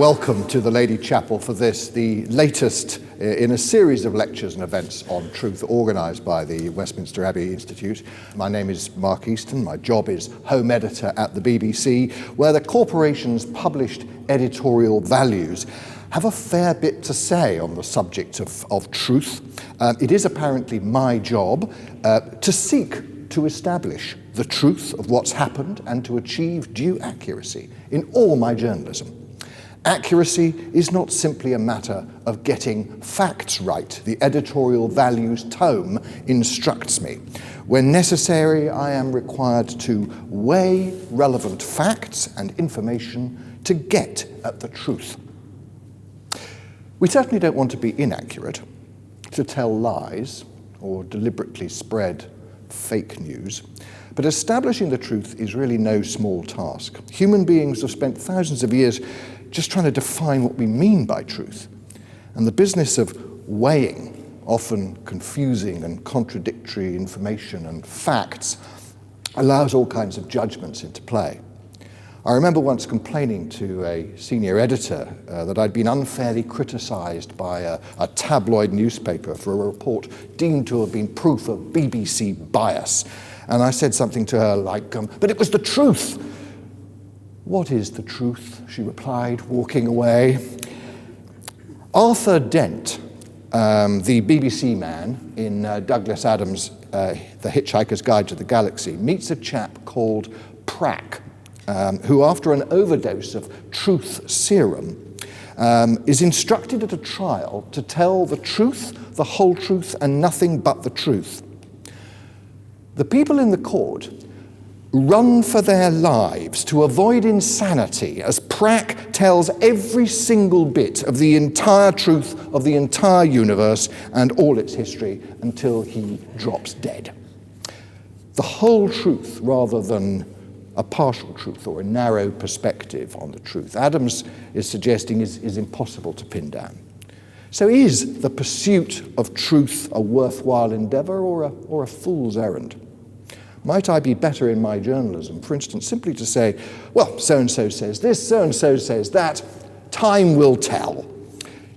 Welcome to the Lady Chapel for this, the latest in a series of lectures and events on truth organised by the Westminster Abbey Institute. My name is Mark Easton. My job is Home Editor at the BBC, where the corporation's published editorial values have a fair bit to say on the subject of truth. It is apparently my job to seek to establish the truth of what's happened and to achieve due accuracy in all my journalism. Accuracy is not simply a matter of getting facts right. The editorial values tome instructs me. When necessary, I am required to weigh relevant facts and information to get at the truth. We certainly don't want to be inaccurate, to tell lies, or deliberately spread fake news. But establishing the truth is really no small task. Human beings have spent thousands of years just trying to define what we mean by truth. And the business of weighing often confusing and contradictory information and facts allows all kinds of judgments into play. I remember once complaining to a senior editor that I'd been unfairly criticised by a tabloid newspaper for a report deemed to have been proof of BBC bias. And I said something to her like, but it was the truth. What is the truth? She replied, walking away. Arthur Dent, the BBC man in Douglas Adams' The Hitchhiker's Guide to the Galaxy, meets a chap called Prack, who after an overdose of truth serum is instructed at a trial to tell the truth, the whole truth, and nothing but the truth. The people in the court run for their lives to avoid insanity as Prack tells every single bit of the entire truth of the entire universe and all its history until he drops dead. The whole truth rather than a partial truth or a narrow perspective on the truth. Adams is suggesting is impossible to pin down. So is the pursuit of truth a worthwhile endeavour or a fool's errand? Might I be better in my journalism, for instance, simply to say, well, so-and-so says this, so-and-so says that, time will tell.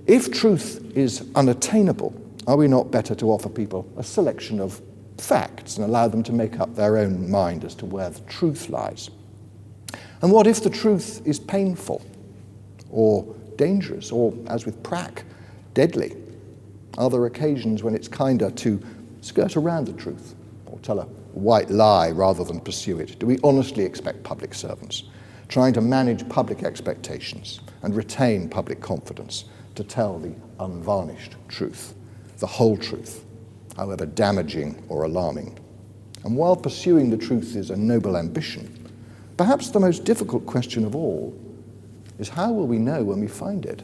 If truth is unattainable, are we not better to offer people a selection of facts and allow them to make up their own mind as to where the truth lies? And what if the truth is painful or dangerous or, as with Prack, deadly? Are there occasions when it's kinder to skirt around the truth or tell a white lie rather than pursue it? Do we honestly expect public servants, trying to manage public expectations and retain public confidence, to tell the unvarnished truth, the whole truth, however damaging or alarming? And while pursuing the truth is a noble ambition, perhaps the most difficult question of all is how will we know when we find it?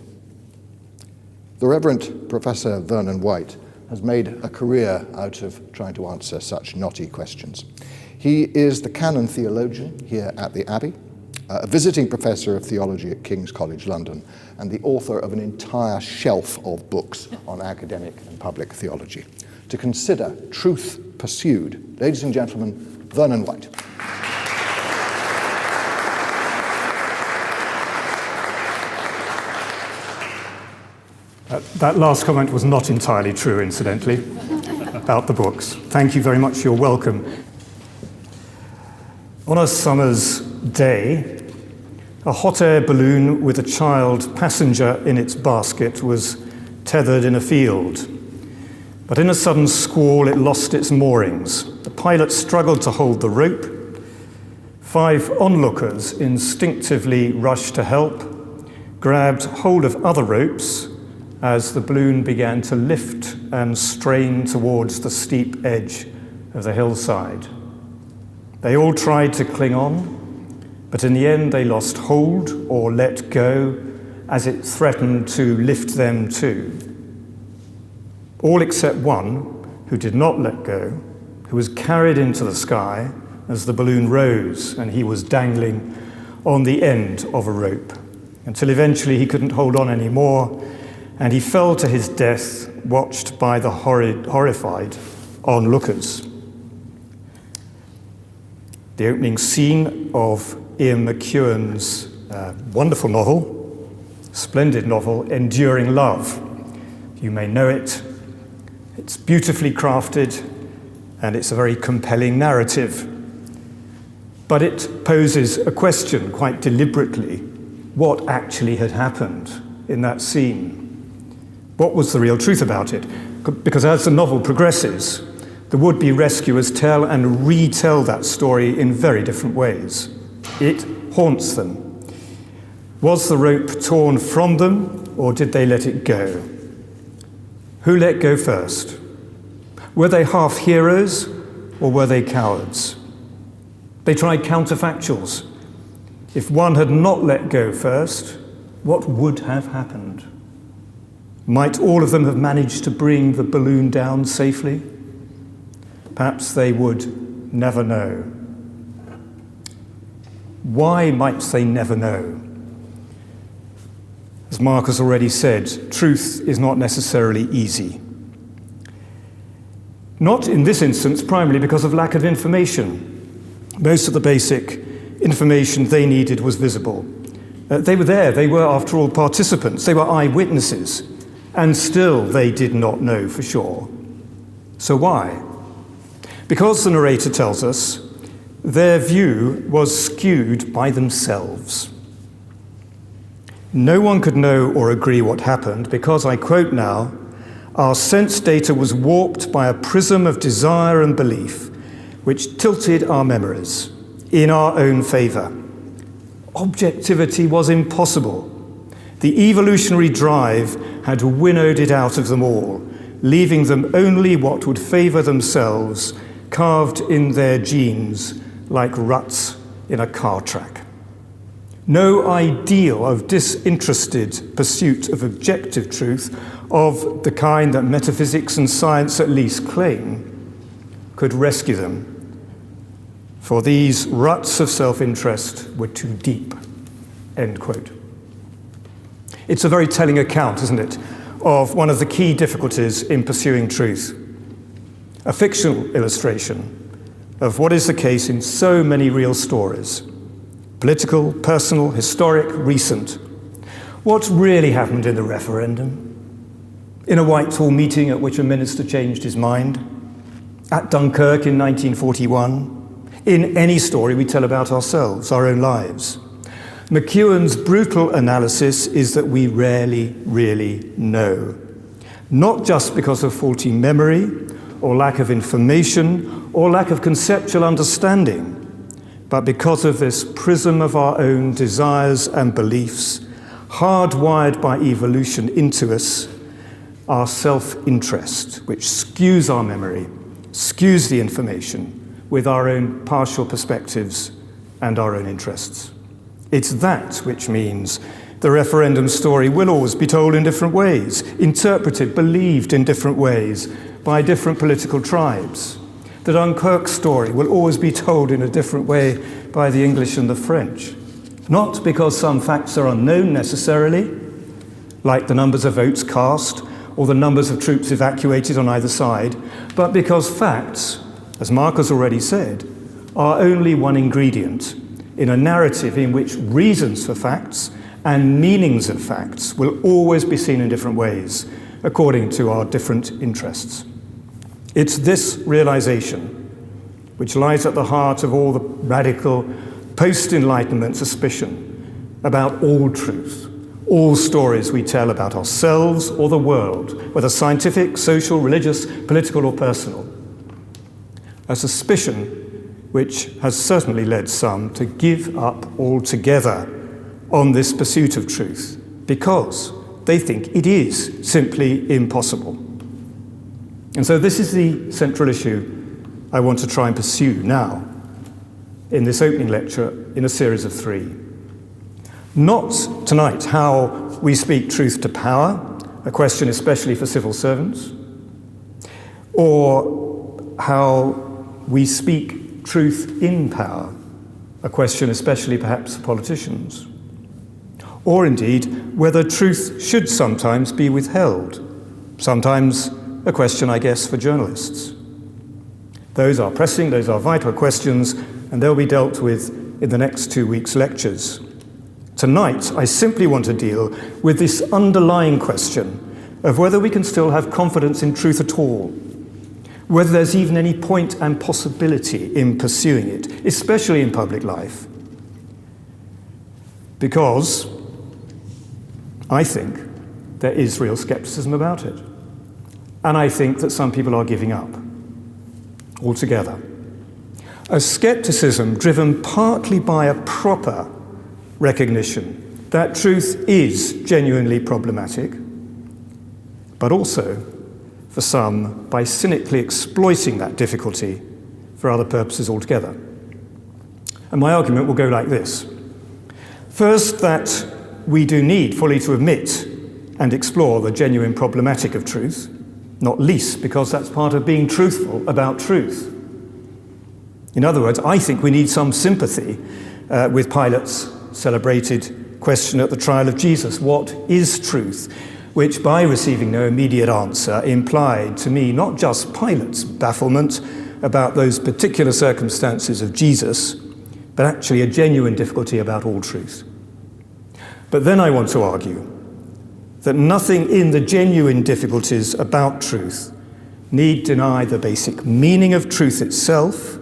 The Reverend Professor Vernon White has made a career out of trying to answer such knotty questions. He is the canon theologian here at the Abbey, a visiting professor of theology at King's College London, and the author of an entire shelf of books on academic and public theology. To consider truth pursued, ladies and gentlemen, Vernon White. That last comment was not entirely true, incidentally, about the books. Thank you very much for your welcome. On a summer's day, a hot air balloon with a child passenger in its basket was tethered in a field. But in a sudden squall, it lost its moorings. The pilot struggled to hold the rope. 5 onlookers instinctively rushed to help, grabbed hold of other ropes as the balloon began to lift and strain towards the steep edge of the hillside. They all tried to cling on, but in the end they lost hold or let go as it threatened to lift them too. All except one, who did not let go, who was carried into the sky as the balloon rose, and he was dangling on the end of a rope, until eventually he couldn't hold on anymore, and he fell to his death, watched by the horrified onlookers. The opening scene of Ian McEwan's wonderful novel splendid novel, Enduring Love. You may know it. It's beautifully crafted, and it's a very compelling narrative. But it poses a question quite deliberately: what actually had happened in that scene? What was the real truth about it? Because as the novel progresses, the would-be rescuers tell and retell that story in very different ways. It haunts them. Was the rope torn from them, or did they let it go? Who let go first? Were they half heroes, or were they cowards? They tried counterfactuals. If one had not let go first, what would have happened? Might all of them have managed to bring the balloon down safely? Perhaps they would never know. Why might they never know? As Mark has already said, truth is not necessarily easy. Not in this instance primarily because of lack of information. Most of the basic information they needed was visible. They were there, they were, after all, participants, they were eyewitnesses, and still they did not know for sure. So why? Because the narrator tells us their view was skewed by themselves. No one could know or agree what happened because, I quote now, our sense data was warped by a prism of desire and belief which tilted our memories in our own favor. Objectivity was impossible. The evolutionary drive had winnowed it out of them all, leaving them only what would favor themselves, carved in their genes like ruts in a car track. No ideal of disinterested pursuit of objective truth, of the kind that metaphysics and science at least claim, could rescue them. For these ruts of self-interest were too deep, end quote. It's a very telling account, isn't it, of one of the key difficulties in pursuing truth. A fictional illustration of what is the case in so many real stories. Political, personal, historic, recent. What really happened in the referendum? In a Whitehall meeting at which a minister changed his mind? At Dunkirk in 1941? In any story we tell about ourselves, our own lives. McEwan's brutal analysis is that we rarely really know. Not just because of faulty memory, or lack of information, or lack of conceptual understanding, but because of this prism of our own desires and beliefs, hardwired by evolution into us, our self-interest, which skews our memory, skews the information with our own partial perspectives and our own interests. It's that which means the referendum story will always be told in different ways, interpreted, believed in different ways by different political tribes. The Dunkirk story will always be told in a different way by the English and the French. Not because some facts are unknown necessarily, like the numbers of votes cast or the numbers of troops evacuated on either side, but because facts, as Mark has already said, are only one ingredient in a narrative in which reasons for facts and meanings of facts will always be seen in different ways, according to our different interests. It's this realization which lies at the heart of all the radical post-Enlightenment suspicion about all truth, all stories we tell about ourselves or the world, whether scientific, social, religious, political, or personal. A suspicion which has certainly led some to give up altogether on this pursuit of truth because they think it is simply impossible. And so this is the central issue I want to try and pursue now in this opening lecture in a series of 3. Not tonight how we speak truth to power, a question especially for civil servants, or how we speak truth in power, a question especially perhaps for politicians, or indeed whether truth should sometimes be withheld, sometimes a question, I guess, for journalists. Those are pressing, those are vital questions, and they'll be dealt with in the next 2 weeks' lectures. Tonight, I simply want to deal with this underlying question of whether we can still have confidence in truth at all, whether there's even any point and possibility in pursuing it, especially in public life. Because I think there is real skepticism about it. And I think that some people are giving up altogether. A skepticism driven partly by a proper recognition that truth is genuinely problematic, but also, for some, by cynically exploiting that difficulty for other purposes altogether. And my argument will go like this. First, that we do need fully to admit and explore the genuine problematic of truth, not least because that's part of being truthful about truth. In other words, I think we need some sympathy with Pilate's celebrated question at the trial of Jesus, what is truth? Which, by receiving no immediate answer, implied to me not just Pilate's bafflement about those particular circumstances of Jesus, but actually a genuine difficulty about all truth. But then I want to argue that nothing in the genuine difficulties about truth need deny the basic meaning of truth itself,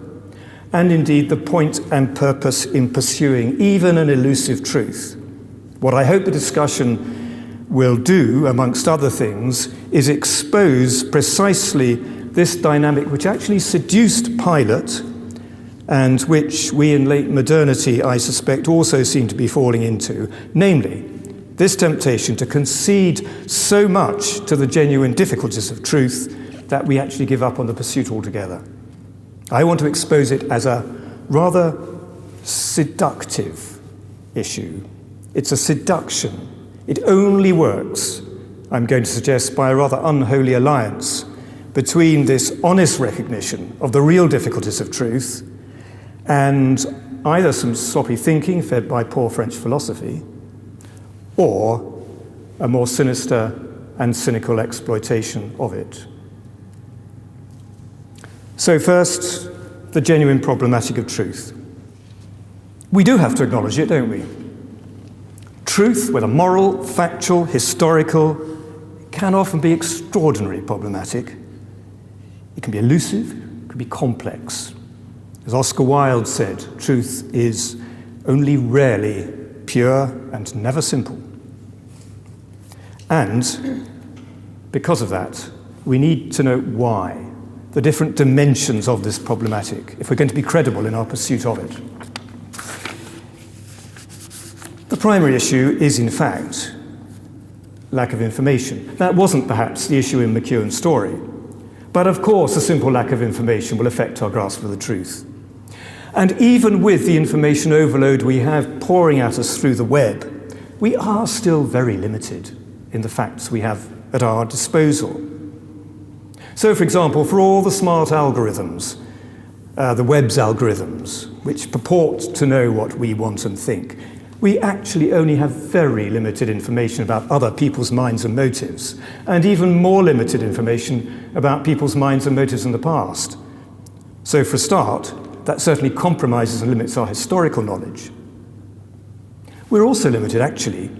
and indeed the point and purpose in pursuing even an elusive truth. What I hope the discussion will do, amongst other things, is expose precisely this dynamic which actually seduced Pilate, and which we in late modernity, I suspect, also seem to be falling into, namely, this temptation to concede so much to the genuine difficulties of truth that we actually give up on the pursuit altogether. I want to expose it as a rather seductive issue. It's a seduction. It only works, I'm going to suggest, by a rather unholy alliance between this honest recognition of the real difficulties of truth and either some sloppy thinking fed by poor French philosophy or a more sinister and cynical exploitation of it. So first, the genuine problematic of truth. We do have to acknowledge it, don't we? Truth, whether moral, factual, historical, can often be extraordinarily problematic. It can be elusive, it can be complex. As Oscar Wilde said, truth is only rarely pure and never simple. And because of that, we need to know why, the different dimensions of this problematic, if we're going to be credible in our pursuit of it. The primary issue is, in fact, lack of information. That wasn't perhaps the issue in McEwan's story, but of course a simple lack of information will affect our grasp of the truth. And even with the information overload we have pouring at us through the web, we are still very limited in the facts we have at our disposal. So, for example, for all the smart algorithms, the web's algorithms, which purport to know what we want and think, we actually only have very limited information about other people's minds and motives, and even more limited information about people's minds and motives in the past. So for a start, that certainly compromises and limits our historical knowledge. We're also limited, actually,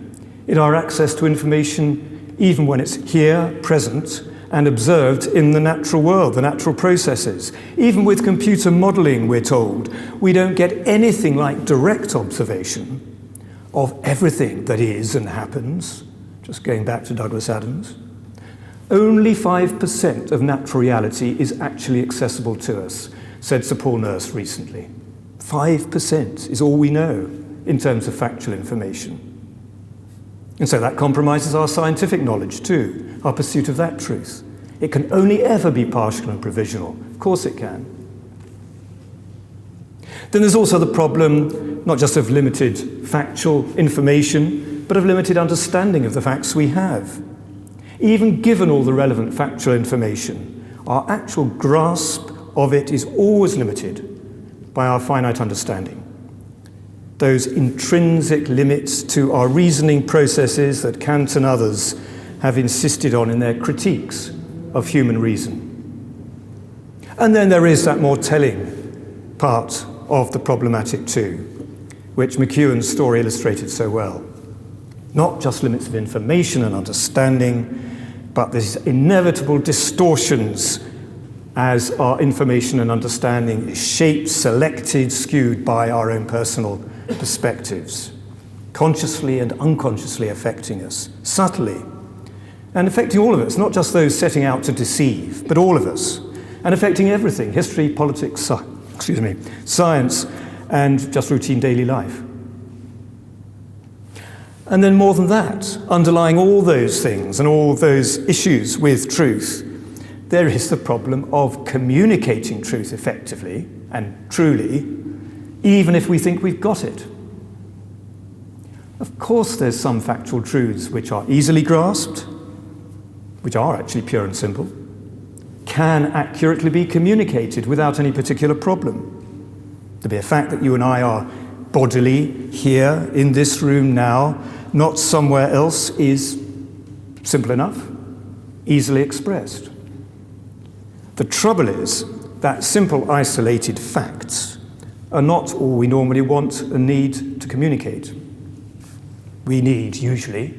in our access to information even when it's here, present, and observed in the natural world, the natural processes. Even with computer modeling, we're told, we don't get anything like direct observation of everything that is and happens, just going back to Douglas Adams. Only 5% of natural reality is actually accessible to us, said Sir Paul Nurse recently. 5% is all we know in terms of factual information. And so that compromises our scientific knowledge too, our pursuit of that truth. It can only ever be partial and provisional. Of course it can. Then there's also the problem, not just of limited factual information, but of limited understanding of the facts we have. Even given all the relevant factual information, our actual grasp of it is always limited by our finite understanding. Those intrinsic limits to our reasoning processes that Kant and others have insisted on in their critiques of human reason. And then there is that more telling part of the problematic too, which McEwan's story illustrated so well. Not just limits of information and understanding, but these inevitable distortions as our information and understanding is shaped, selected, skewed by our own personal perspectives, consciously and unconsciously affecting us, subtly, and affecting all of us, not just those setting out to deceive, but all of us, and affecting everything, history, politics, science, and just routine daily life. And then more than that, underlying all those things and all those issues with truth, there is the problem of communicating truth effectively and truly, even if we think we've got it. Of course, there's some factual truths which are easily grasped, which are actually pure and simple, can accurately be communicated without any particular problem. The mere fact that you and I are bodily here in this room now, not somewhere else, is simple enough, easily expressed. The trouble is that simple, isolated facts are not all we normally want and need to communicate. We need, usually,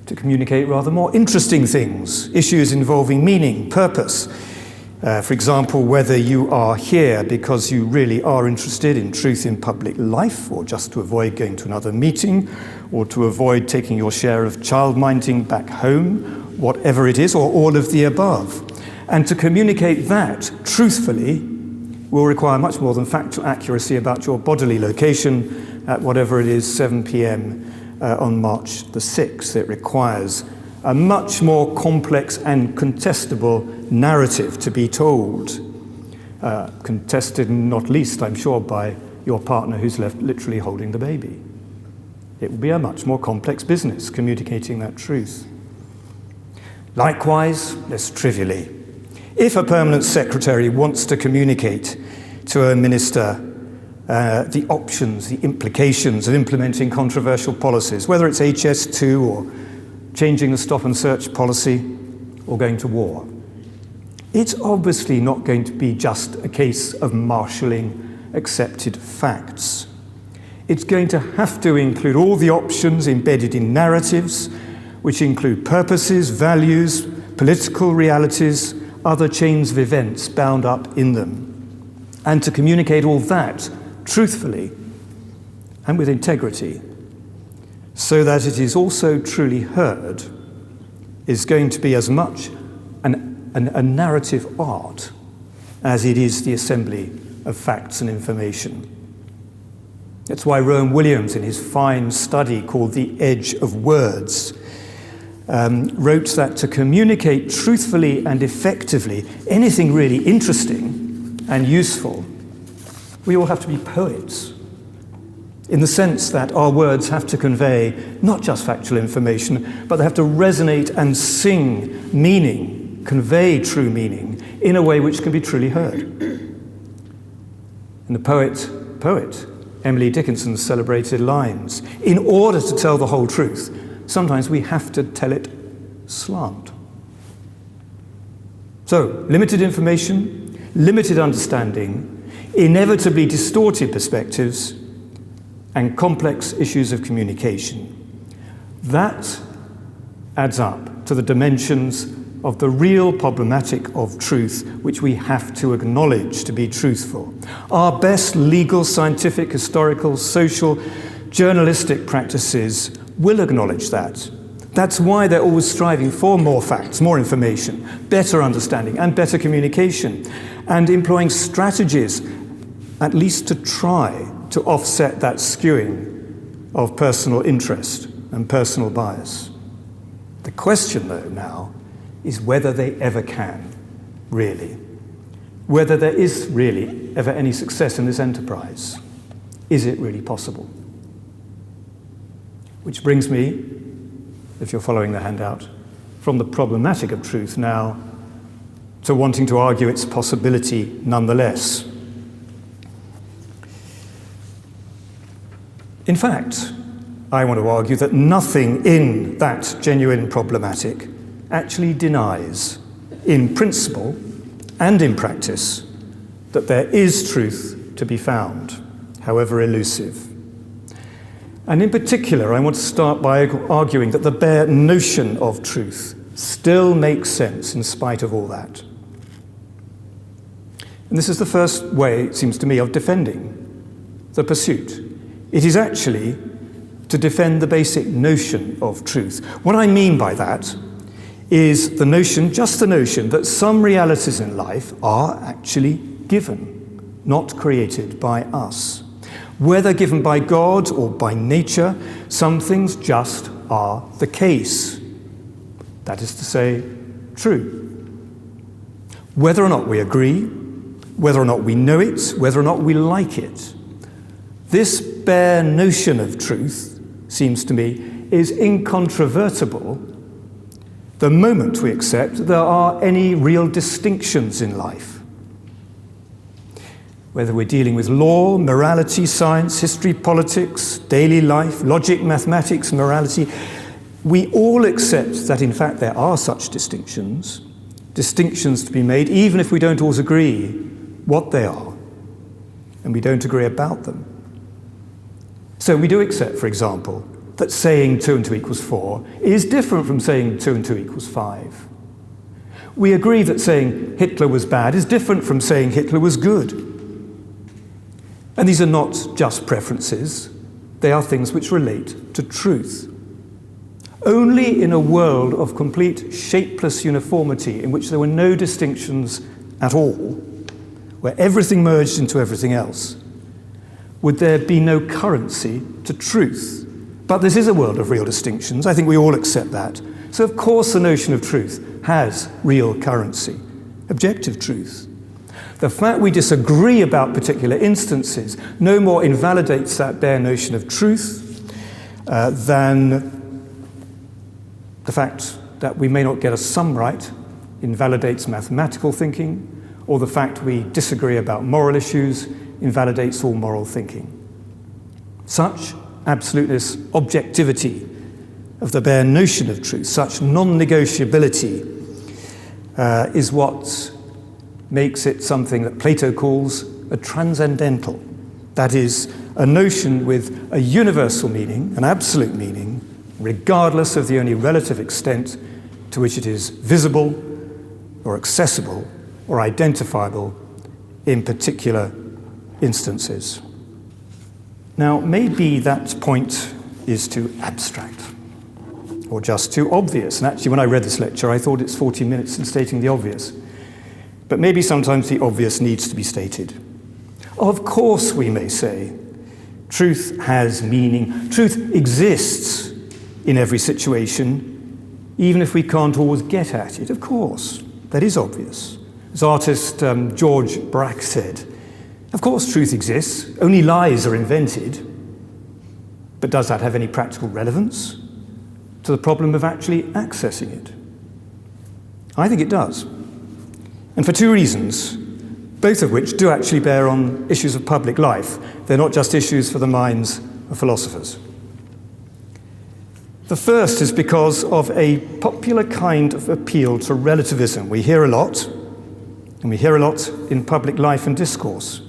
to communicate rather more interesting things, issues involving meaning, purpose. For example, whether you are here because you really are interested in truth in public life, or just to avoid going to another meeting, or to avoid taking your share of childminding back home, whatever it is, or all of the above. And to communicate that truthfully will require much more than factual accuracy about your bodily location at whatever it is, 7 p.m. On March the 6th. It requires a much more complex and contestable narrative to be told. Contested not least, I'm sure, by your partner who's left literally holding the baby. It will be a much more complex business communicating that truth. Likewise, less trivially, if a permanent secretary wants to communicate to a minister the options, the implications of implementing controversial policies, whether it's HS2 or changing the stop and search policy or going to war, it's obviously not going to be just a case of marshalling accepted facts. It's going to have to include all the options embedded in narratives, which include purposes, values, political realities, other chains of events bound up in them. And to communicate all that truthfully and with integrity, so that it is also truly heard, is going to be as much a narrative art as it is the assembly of facts and information. That's why Rowan Williams, in his fine study called The Edge of Words, wrote that to communicate truthfully and effectively anything really interesting and useful, we all have to be poets, in the sense that our words have to convey not just factual information, but they have to resonate and sing meaning, convey true meaning, in a way which can be truly heard. And the poet, Emily Dickinson's celebrated lines, in order to tell the whole truth, sometimes we have to tell it slant. So, limited information, limited understanding, inevitably distorted perspectives, and complex issues of communication. That adds up to the dimensions of the real problematic of truth, which we have to acknowledge to be truthful. Our best legal, scientific, historical, social, journalistic practices will acknowledge that. That's why they're always striving for more facts, more information, better understanding, and better communication, and employing strategies, at least to try to offset that skewing of personal interest and personal bias. The question, though, now, is whether they ever can, really. Whether there is really ever any success in this enterprise. Is it really possible? Which brings me, if you're following the handout, from the problematic of truth now to wanting to argue its possibility nonetheless. In fact, I want to argue that nothing in that genuine problematic actually denies, in principle and in practice, that there is truth to be found, however elusive. And in particular, I want to start by arguing that the bare notion of truth still makes sense in spite of all that. And this is the first way, it seems to me, of defending the pursuit. It is actually to defend the basic notion of truth. What I mean by that is the notion, just the notion, that some realities in life are actually given, not created by us. Whether given by God or by nature, some things just are the case. That is to say, true. Whether or not we agree, whether or not we know it, whether or not we like it, this bare notion of truth, seems to me, is incontrovertible the moment we accept there are any real distinctions in life. Whether we're dealing with law, morality, science, history, politics, daily life, logic, mathematics, morality, we all accept that in fact there are such distinctions to be made, even if we don't always agree what they are, and we don't agree about them. So we do accept, for example, that saying 2 and 2 equals 4 is different from saying 2 and 2 equals 5. We agree that saying Hitler was bad is different from saying Hitler was good. And these are not just preferences, they are things which relate to truth. Only in a world of complete shapeless uniformity, in which there were no distinctions at all, where everything merged into everything else, would there be no currency to truth. But this is a world of real distinctions. I think we all accept that. So of course the notion of truth has real currency, objective truth. The fact we disagree about particular instances no more invalidates that bare notion of truth than the fact that we may not get a sum right invalidates mathematical thinking, or the fact we disagree about moral issues invalidates all moral thinking. Such absoluteness, objectivity of the bare notion of truth, such non-negotiability is what makes it something that Plato calls a transcendental. That is, a notion with a universal meaning, an absolute meaning, regardless of the only relative extent to which it is visible or accessible or identifiable in particular instances. Now, maybe that point is too abstract or just too obvious. And actually, when I read this lecture, I thought it's 40 minutes in stating the obvious. But maybe sometimes the obvious needs to be stated. Of course, we may say, truth has meaning. Truth exists in every situation, even if we can't always get at it. Of course, that is obvious. As artist George Braque said, of course truth exists, only lies are invented. But does that have any practical relevance to the problem of actually accessing it? I think it does. And for two reasons, both of which do actually bear on issues of public life. They're not just issues for the minds of philosophers. The first is because of a popular kind of appeal to relativism. We hear a lot, and we hear a lot in public life and discourse,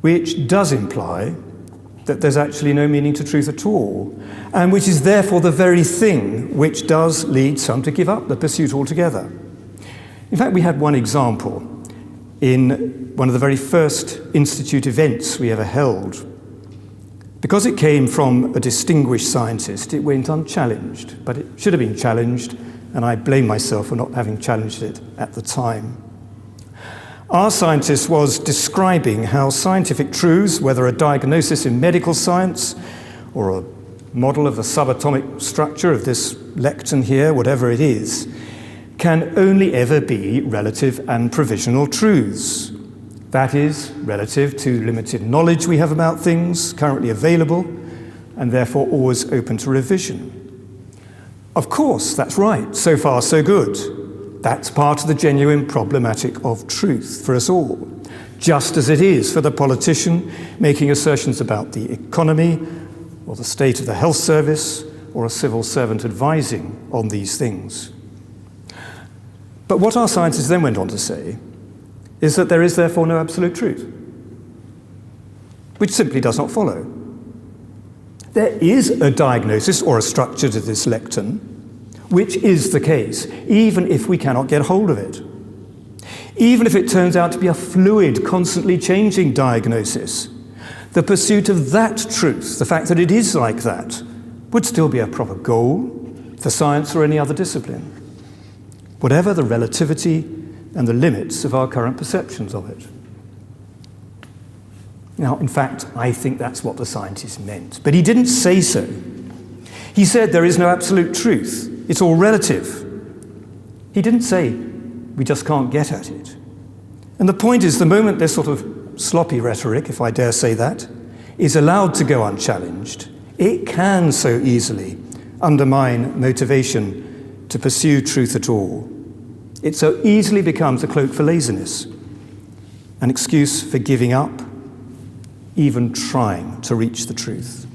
which does imply that there's actually no meaning to truth at all, and which is therefore the very thing which does lead some to give up the pursuit altogether. In fact, we had one example in one of the very first Institute events we ever held. Because it came from a distinguished scientist, it went unchallenged, but it should have been challenged, and I blame myself for not having challenged it at the time. Our scientist was describing how scientific truths, whether a diagnosis in medical science or a model of the subatomic structure of this lectern here, whatever it is, can only ever be relative and provisional truths. That is, relative to limited knowledge we have about things currently available, and therefore always open to revision. Of course, that's right. So far, so good. That's part of the genuine problematic of truth for us all, just as it is for the politician making assertions about the economy, or the state of the health service, or a civil servant advising on these things. But what our scientists then went on to say is that there is therefore no absolute truth, which simply does not follow. There is a diagnosis or a structure to this lectern, which is the case, even if we cannot get hold of it. Even if it turns out to be a fluid, constantly changing diagnosis, the pursuit of that truth, the fact that it is like that, would still be a proper goal for science or any other discipline, whatever the relativity and the limits of our current perceptions of it. Now, in fact, I think that's what the scientist meant. But he didn't say so. He said there is no absolute truth. It's all relative. He didn't say we just can't get at it. And the point is, the moment this sort of sloppy rhetoric, if I dare say that, is allowed to go unchallenged, it can so easily undermine motivation to pursue truth at all. It so easily becomes a cloak for laziness, an excuse for giving up, even trying to reach the truth,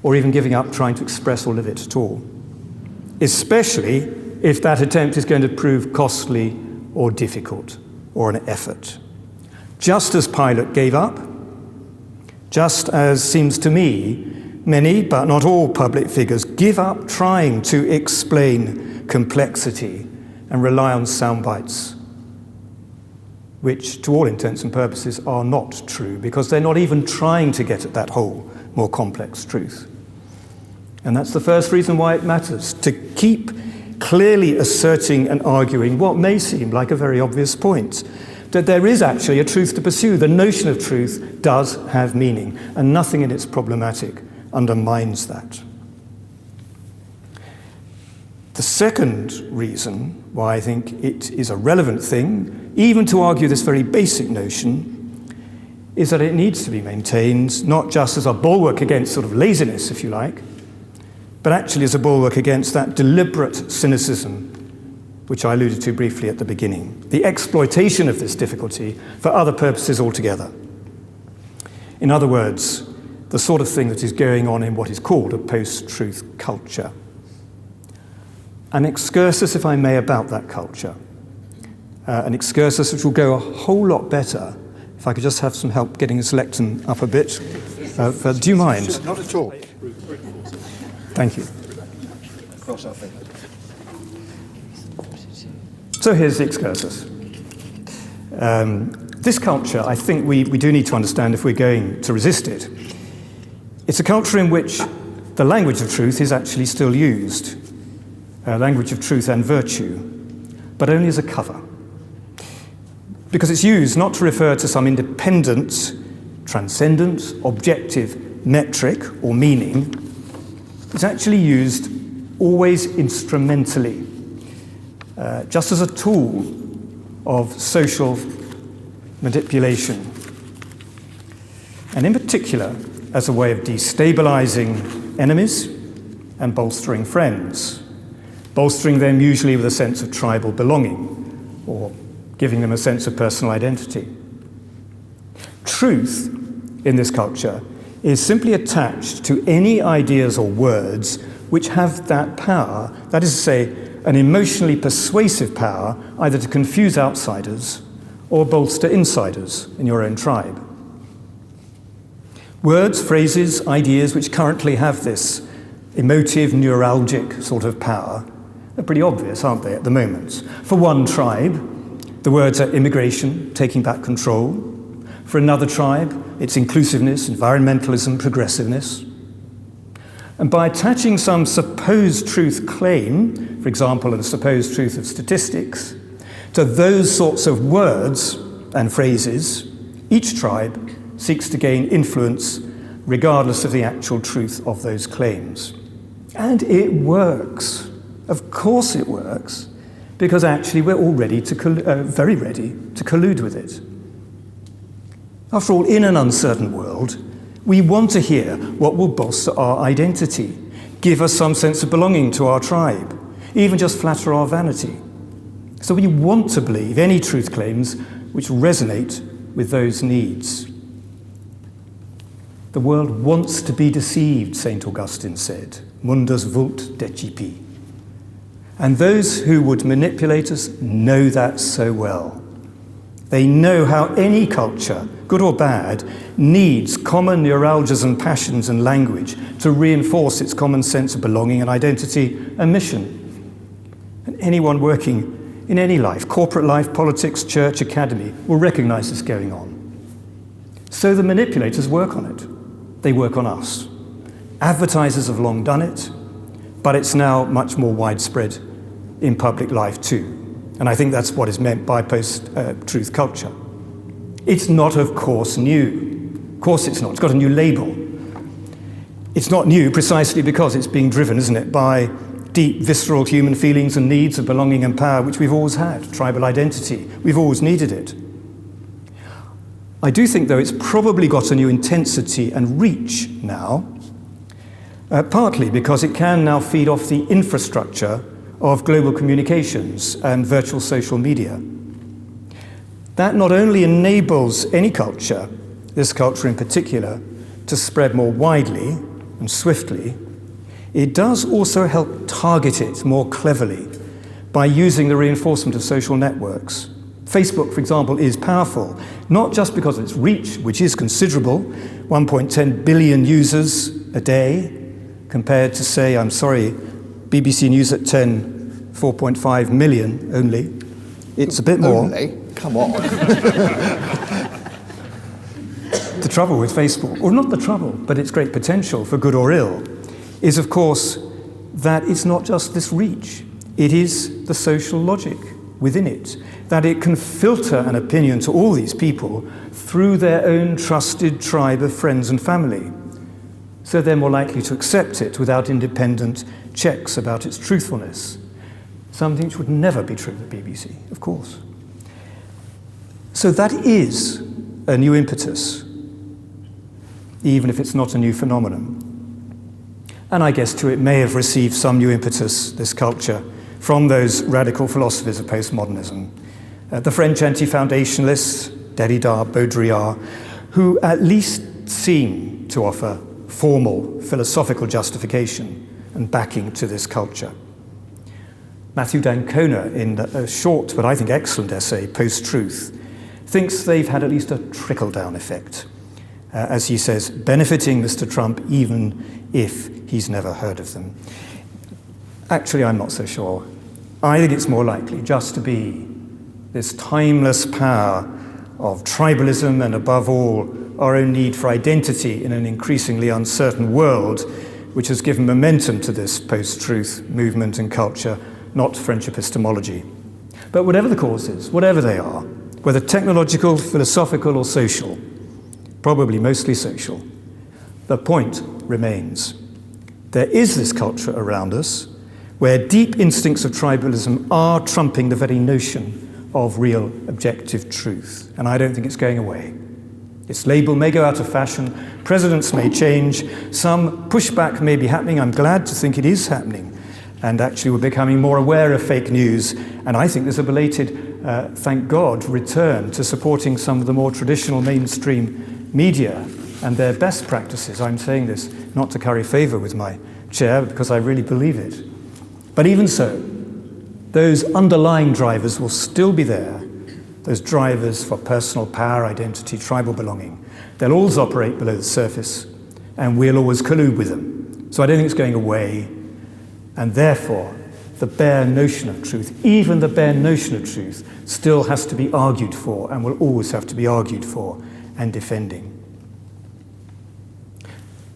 or even giving up trying to express or live it at all, especially if that attempt is going to prove costly or difficult or an effort. Just as Pilate gave up, just as seems to me many, but not all public figures give up trying to explain complexity and rely on sound bites, which to all intents and purposes are not true, because they're not even trying to get at that whole, more complex truth. And that's the first reason why it matters, to keep clearly asserting and arguing what may seem like a very obvious point, that there is actually a truth to pursue. The notion of truth does have meaning, and nothing in its problematic undermines that. The second reason why I think it is a relevant thing, even to argue this very basic notion, is that it needs to be maintained not just as a bulwark against sort of laziness, if you like, but actually as a bulwark against that deliberate cynicism which I alluded to briefly at the beginning, the exploitation of this difficulty for other purposes altogether. In other words, the sort of thing that is going on in what is called a post-truth culture. An excursus, if I may, about that culture. An excursus which will go a whole lot better if I could just have some help getting this lectern up a bit. Do you mind? Not at all. Thank you. Cross our fingers. So here's the excursus. This culture, I think we do need to understand if we're going to resist it. It's a culture in which the language of truth is actually still used, language of truth and virtue, but only as a cover. Because it's used not to refer to some independent, transcendent, objective metric or meaning. It's actually used always instrumentally, just as a tool of social manipulation, and in particular as a way of destabilizing enemies and bolstering friends, bolstering them usually with a sense of tribal belonging or giving them a sense of personal identity. Truth in this culture is simply attached to any ideas or words which have that power, that is to say, an emotionally persuasive power either to confuse outsiders or bolster insiders in your own tribe. Words, phrases, ideas which currently have this emotive, neuralgic sort of power are pretty obvious, aren't they, at the moment? For one tribe, the words are immigration, taking back control. For another tribe, it's inclusiveness, environmentalism, progressiveness. And by attaching some supposed truth claim, for example, the supposed truth of statistics, to those sorts of words and phrases, each tribe seeks to gain influence regardless of the actual truth of those claims. And it works. Of course it works, because actually we're all ready to very ready to collude with it. After all, in an uncertain world, we want to hear what will bolster our identity, give us some sense of belonging to our tribe, even just flatter our vanity. So we want to believe any truth claims which resonate with those needs. The world wants to be deceived, St. Augustine said, mundus vult decipi. And those who would manipulate us know that so well. They know how any culture, good or bad, needs common neuralgias and passions and language to reinforce its common sense of belonging and identity and mission. And anyone working in any life, corporate life, politics, church, academy, will recognize this going on. So the manipulators work on it. They work on us. Advertisers have long done it, but it's now much more widespread in public life too. And I think that's what is meant by post-truth culture. It's not, of course, new. Of course it's not. It's got a new label. It's not new precisely because it's being driven, isn't it, by deep, visceral human feelings and needs of belonging and power, which we've always had, tribal identity. We've always needed it. I do think, though, it's probably got a new intensity and reach now, partly because it can now feed off the infrastructure of global communications and virtual social media. That not only enables any culture, this culture in particular, to spread more widely and swiftly, it does also help target it more cleverly by using the reinforcement of social networks. Facebook, for example, is powerful, not just because of its reach, which is considerable, 1.10 billion users a day, compared to, say, BBC News at 10, 4.5 million only. It's a bit more. Only? Come on. The trouble with Facebook, or not the trouble, but its great potential for good or ill, is, of course, that it's not just this reach. It is the social logic within it, that it can filter an opinion to all these people through their own trusted tribe of friends and family. So they're more likely to accept it without independent checks about its truthfulness. Something which would never be true of the BBC, of course. So that is a new impetus, even if it's not a new phenomenon. And I guess, too, it may have received some new impetus, this culture, from those radical philosophers of postmodernism. The French anti-foundationalists, Derrida, Baudrillard, who at least seem to offer formal philosophical justification and backing to this culture. Matthew d'Ancona, in a short but I think excellent essay, Posttruth, thinks they've had at least a trickle-down effect, as he says, benefiting Mr. Trump even if he's never heard of them. Actually, I'm not so sure. I think it's more likely just to be this timeless power of tribalism and, above all, our own need for identity in an increasingly uncertain world, which has given momentum to this post-truth movement and culture, not French epistemology. But whatever the causes, whatever they are, whether technological, philosophical, or social, probably mostly social, the point remains. There is this culture around us where deep instincts of tribalism are trumping the very notion of real objective truth. And I don't think it's going away. Its label may go out of fashion, presidents may change, some pushback may be happening. I'm glad to think it is happening. And actually we're becoming more aware of fake news. And I think there's a belated, thank God, return to supporting some of the more traditional mainstream media and their best practices. I'm saying this not to curry favor with my chair, because I really believe it. But even so, those underlying drivers will still be there, those drivers for personal power, identity, tribal belonging. They'll always operate below the surface, and we'll always collude with them. So I don't think it's going away, and therefore, the bare notion of truth, even the bare notion of truth, still has to be argued for, and will always have to be argued for and defending.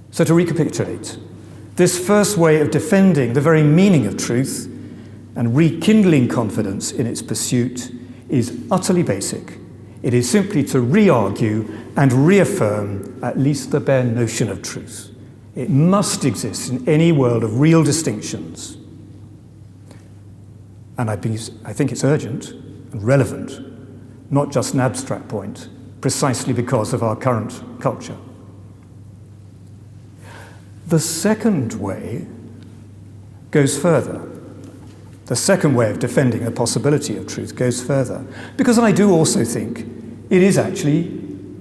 So to recapitulate, this first way of defending the very meaning of truth and rekindling confidence in its pursuit is utterly basic. It is simply to re-argue and reaffirm at least the bare notion of truth. It must exist in any world of real distinctions. And I think it's urgent and relevant, not just an abstract point, precisely because of our current culture. The second way goes further. The second way of defending the possibility of truth goes further, because I do also think it is actually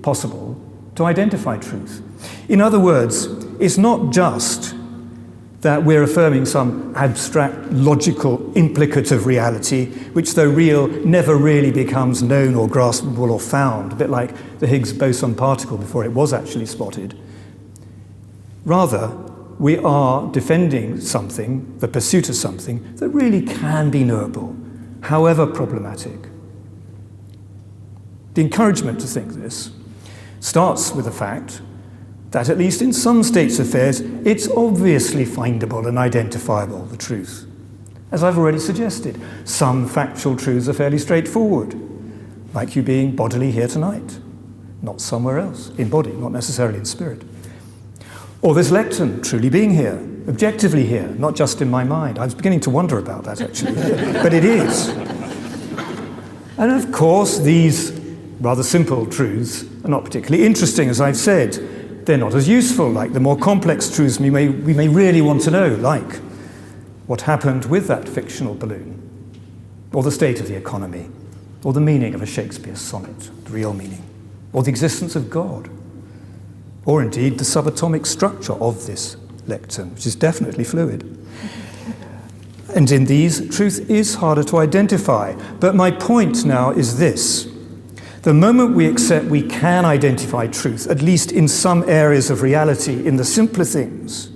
possible to identify truth. In other words, it's not just that we're affirming some abstract, logical, implicative reality, which, though real, never really becomes known or graspable or found, a bit like the Higgs boson particle before it was actually spotted. Rather, we are defending something, the pursuit of something, that really can be knowable, however problematic. The encouragement to think this starts with the fact that, at least in some states of affairs, it's obviously findable and identifiable, the truth. As I've already suggested, some factual truths are fairly straightforward, like you being bodily here tonight, not somewhere else, in body, not necessarily in spirit. Or this lectern truly being here, objectively here, not just in my mind. I was beginning to wonder about that, actually, but it is. And of course, these rather simple truths are not particularly interesting, as I've said. They're not as useful, like the more complex truths we may really want to know, like what happened with that fictional balloon, or the state of the economy, or the meaning of a Shakespeare sonnet, the real meaning, or the existence of God, or indeed the subatomic structure of this lectern, which is definitely fluid. And in these, truth is harder to identify. But my point now is this. The moment we accept we can identify truth, at least in some areas of reality, in the simpler things,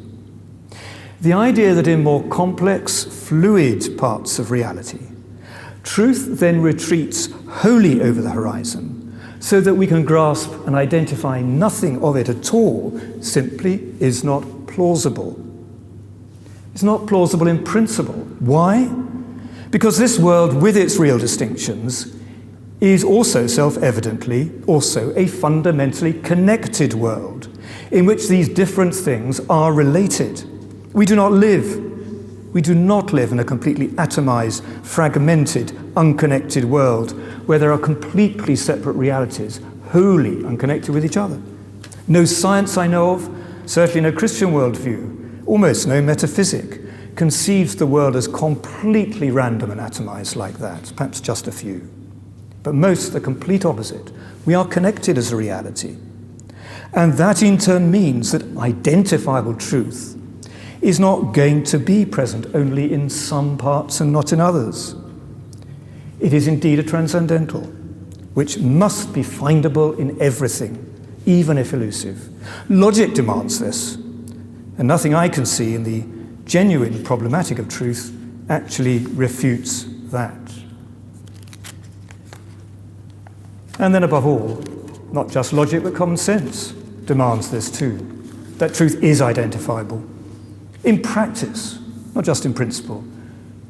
the idea that in more complex, fluid parts of reality, truth then retreats wholly over the horizon, so that we can grasp and identify nothing of it at all, simply is not plausible. It's not plausible in principle. Why? Because this world, with its real distinctions, is also self-evidently also a fundamentally connected world in which these different things are related. We do not live in a completely atomized, fragmented, unconnected world where there are completely separate realities, wholly unconnected with each other. No science I know of, certainly no Christian worldview, almost no metaphysic, conceives the world as completely random and atomized like that, perhaps just a few. But most the complete opposite. We are connected as a reality. And that in turn means that identifiable truth is not going to be present only in some parts and not in others. It is indeed a transcendental, which must be findable in everything, even if elusive. Logic demands this, and nothing I can see in the genuine problematic of truth actually refutes that. And then above all, not just logic but common sense demands this too, that truth is identifiable. In practice, not just in principle,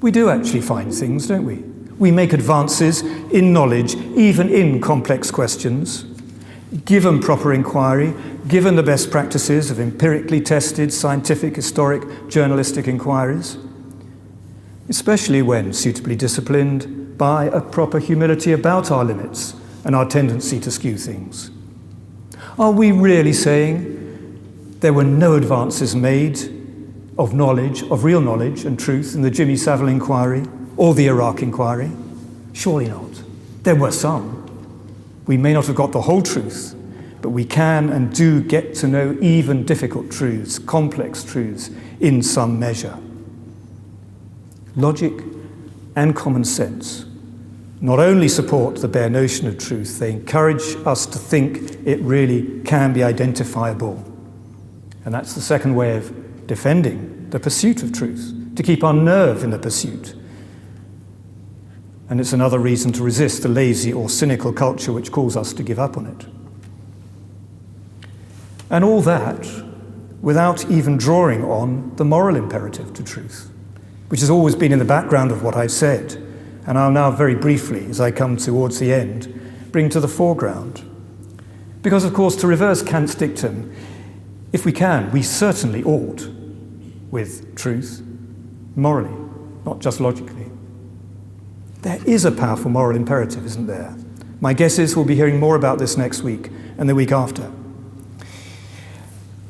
we do actually find things, don't we? We make advances in knowledge, even in complex questions, given proper inquiry, given the best practices of empirically tested, scientific, historic, journalistic inquiries, especially when suitably disciplined by a proper humility about our limits and our tendency to skew things. Are we really saying there were no advances made of knowledge, of real knowledge and truth in the Jimmy Savile inquiry or the Iraq inquiry? Surely not. There were some. We may not have got the whole truth, but we can and do get to know even difficult truths, complex truths, in some measure. Logic and common sense not only support the bare notion of truth, they encourage us to think it really can be identifiable. And that's the second way of defending the pursuit of truth, to keep our nerve in the pursuit. And it's another reason to resist the lazy or cynical culture which calls us to give up on it. And all that without even drawing on the moral imperative to truth, which has always been in the background of what I've said, and I'll now very briefly, as I come towards the end, bring to the foreground. Because, of course, to reverse Kant's dictum, if we can, we certainly ought with truth, morally, not just logically. There is a powerful moral imperative, isn't there? My guess is we'll be hearing more about this next week and the week after.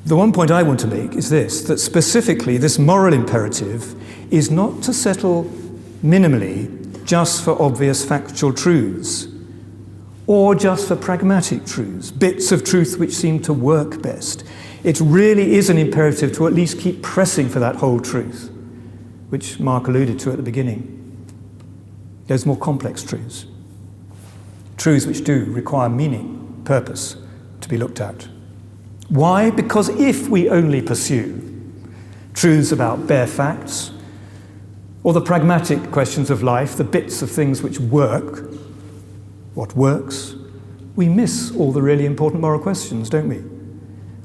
The one point I want to make is this, that specifically this moral imperative is not to settle minimally just for obvious factual truths, or just for pragmatic truths, bits of truth which seem to work best. It really is an imperative to at least keep pressing for that whole truth, which Mark alluded to at the beginning. Those more complex truths, truths which do require meaning, purpose, to be looked at. Why? Because if we only pursue truths about bare facts, or the pragmatic questions of life, the bits of things which work, what works, we miss all the really important moral questions, don't we?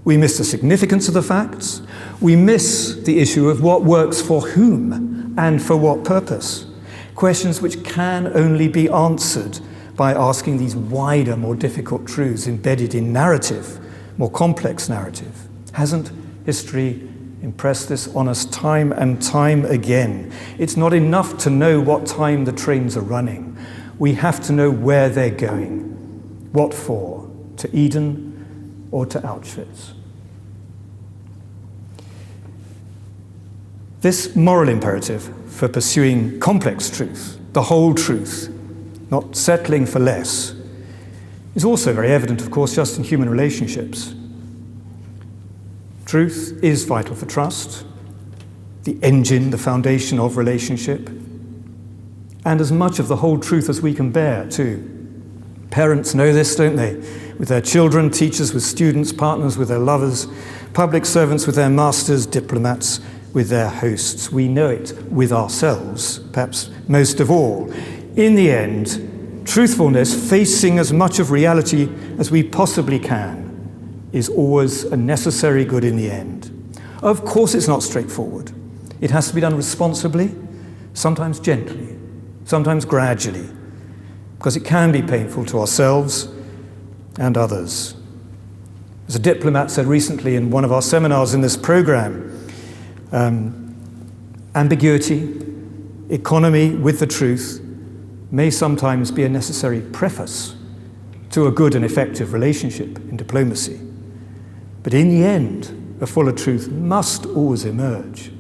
We miss the significance of the facts. We miss the issue of what works for whom and for what purpose. Questions which can only be answered by asking these wider, more difficult truths embedded in narrative, more complex narrative. Hasn't history impressed this on us time and time again? It's not enough to know what time the trains are running. We have to know where they're going. What for? To Eden or to Auschwitz? This moral imperative for pursuing complex truth, the whole truth, not settling for less, is also very evident, of course, just in human relationships. Truth is vital for trust, the engine, the foundation of relationship, and as much of the whole truth as we can bear, too. Parents know this, don't they? With their children, teachers with students, partners with their lovers, public servants with their masters, diplomats with their hosts. We know it with ourselves, perhaps most of all. In the end, truthfulness, facing as much of reality as we possibly can, is always a necessary good in the end. Of course it's not straightforward. It has to be done responsibly, sometimes gently, sometimes gradually, because it can be painful to ourselves and others. As a diplomat said recently in one of our seminars in this program, ambiguity, economy with the truth, may sometimes be a necessary preface to a good and effective relationship in diplomacy. But in the end, a fuller truth must always emerge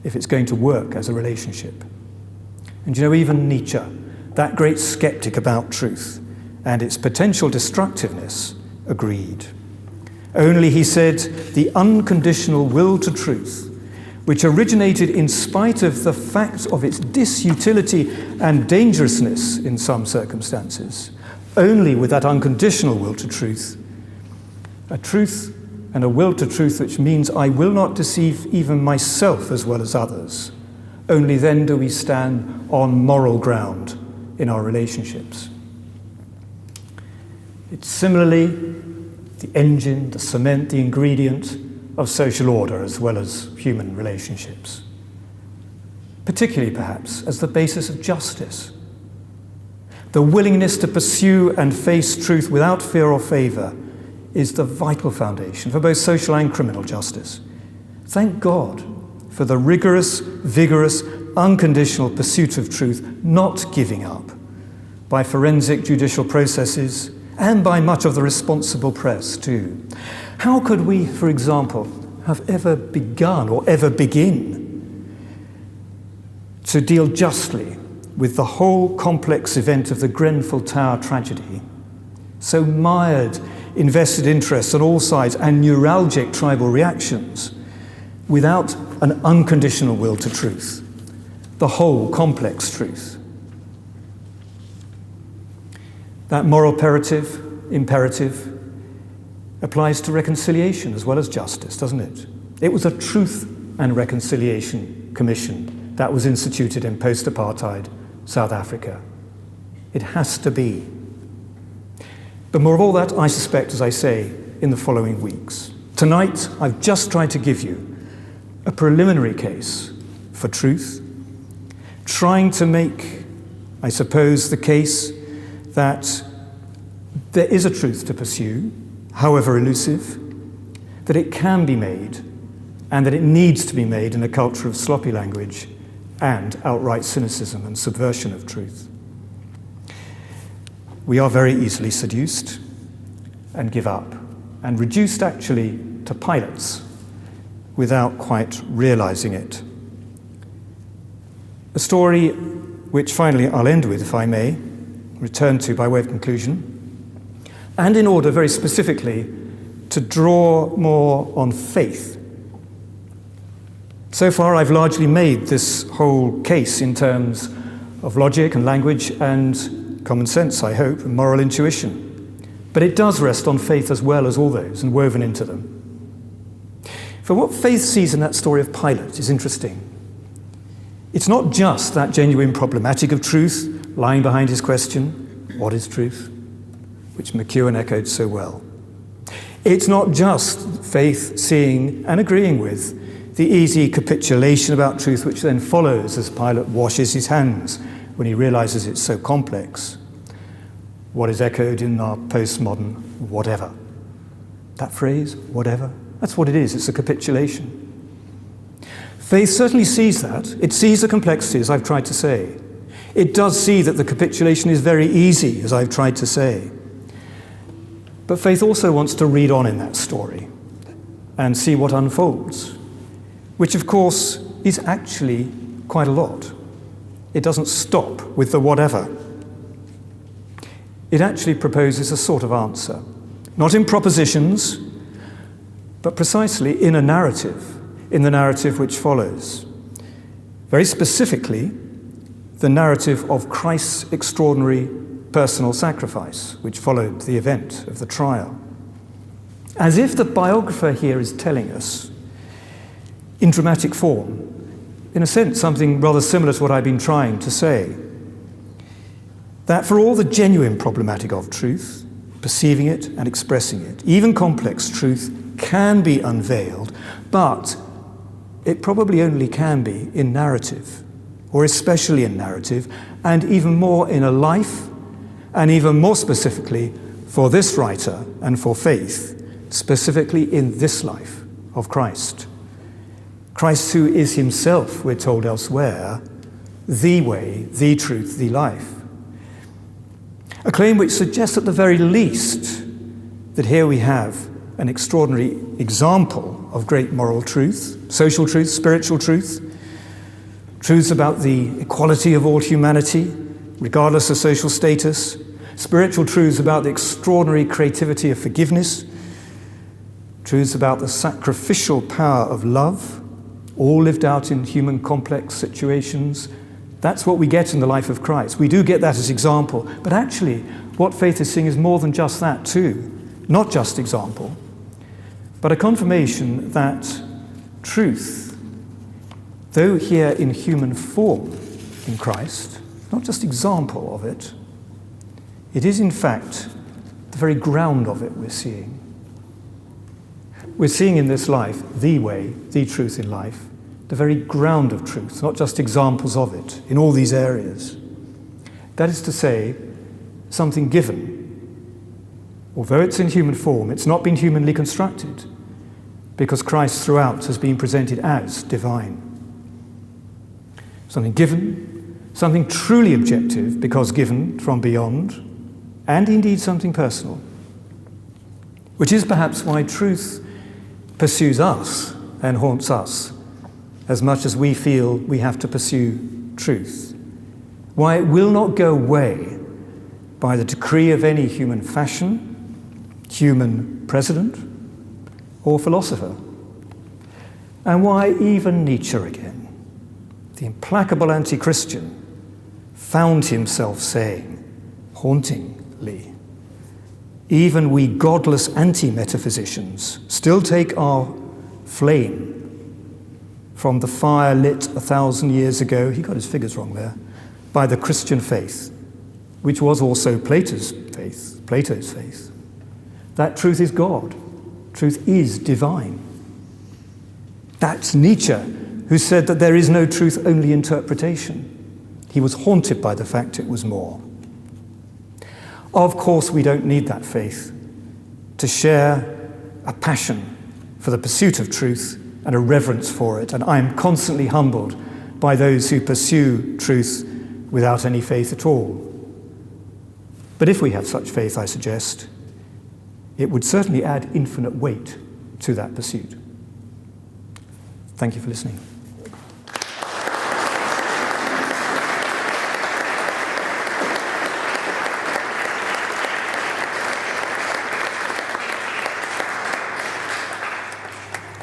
if it's going to work as a relationship. And you know, even Nietzsche, that great skeptic about truth and its potential destructiveness, agreed. Only, he said, the unconditional will to truth, which originated in spite of the fact of its disutility and dangerousness in some circumstances, only with that unconditional will to truth, a truth and a will to truth which means I will not deceive even myself as well as others, only then do we stand on moral ground in our relationships. It's similarly the engine, the cement, the ingredient of social order as well as human relationships. Particularly, perhaps, as the basis of justice. The willingness to pursue and face truth without fear or favour is the vital foundation for both social and criminal justice. Thank God for the rigorous, vigorous, unconditional pursuit of truth, not giving up by forensic judicial processes and by much of the responsible press too. How could we, for example, have ever begun or ever begin to deal justly with the whole complex event of the Grenfell Tower tragedy, so mired in vested interests on all sides and neuralgic tribal reactions, without an unconditional will to truth, the whole complex truth? That moral imperative applies to reconciliation as well as justice, doesn't it? It was a Truth and Reconciliation Commission that was instituted in post-apartheid South Africa. It has to be. But more of all that, I suspect, as I say, in the following weeks. Tonight, I've just tried to give you a preliminary case for truth, trying to make, I suppose, the case that there is a truth to pursue, however elusive, that it can be made, and that it needs to be made in a culture of sloppy language and outright cynicism and subversion of truth. We are very easily seduced and give up, and reduced actually to pilots without quite realizing it. A story which finally I'll end with, if I may, return to by way of conclusion, and in order, very specifically, to draw more on faith. So far, I've largely made this whole case in terms of logic and language and common sense, I hope, and moral intuition. But it does rest on faith as well as all those, and woven into them. For what faith sees in that story of Pilate is interesting. It's not just that genuine problematic of truth lying behind his question, what is truth? Which McEwen echoed so well. It's not just faith seeing and agreeing with the easy capitulation about truth which then follows as Pilate washes his hands when he realizes it's so complex. What is echoed in our postmodern whatever. That phrase, whatever, that's what it is, it's a capitulation. Faith certainly sees that. It sees the complexity, as I've tried to say. It does see that the capitulation is very easy, as I've tried to say. But faith also wants to read on in that story and see what unfolds, which of course is actually quite a lot. It doesn't stop with the whatever. It actually proposes a sort of answer, not in propositions, but precisely in a narrative, in the narrative which follows. Very specifically, the narrative of Christ's extraordinary personal sacrifice, which followed the event of the trial. As if the biographer here is telling us, in dramatic form, in a sense something rather similar to what I've been trying to say, that for all the genuine problematic of truth, perceiving it and expressing it, even complex truth can be unveiled, but it probably only can be in narrative, or especially in narrative, and even more in a life, and even more specifically for this writer and for faith, specifically in this life of Christ. Christ who is himself, we're told elsewhere, the way, the truth, the life. A claim which suggests at the very least that here we have an extraordinary example of great moral truth, social truth, spiritual truth, truths about the equality of all humanity, regardless of social status, spiritual truths about the extraordinary creativity of forgiveness, truths about the sacrificial power of love, all lived out in human complex situations. That's what we get in the life of Christ. We do get that as example, but actually what faith is seeing is more than just that too. Not just example, but a confirmation that truth, though here in human form in Christ, not just example of it, it is in fact the very ground of it we're seeing. We're seeing in this life the way, the truth in life, the very ground of truth, not just examples of it in all these areas. That is to say, something given. Although it's in human form, it's not been humanly constructed, because Christ throughout has been presented as divine. Something given, something truly objective, because given from beyond, and indeed something personal, which is perhaps why truth pursues us and haunts us as much as we feel we have to pursue truth. Why it will not go away by the decree of any human fashion, human president, or philosopher. And why even Nietzsche again, the implacable anti-Christian, found himself saying, hauntingly, even we godless anti-metaphysicians still take our flame from the fire lit 1,000 years ago, he got his figures wrong there, by the Christian faith, which was also Plato's faith. That truth is God. Truth is divine. That's Nietzsche, who said that there is no truth, only interpretation. He was haunted by the fact it was more. Of course, we don't need that faith to share a passion for the pursuit of truth and a reverence for it. And I am constantly humbled by those who pursue truth without any faith at all. But if we have such faith, I suggest, it would certainly add infinite weight to that pursuit. Thank you for listening.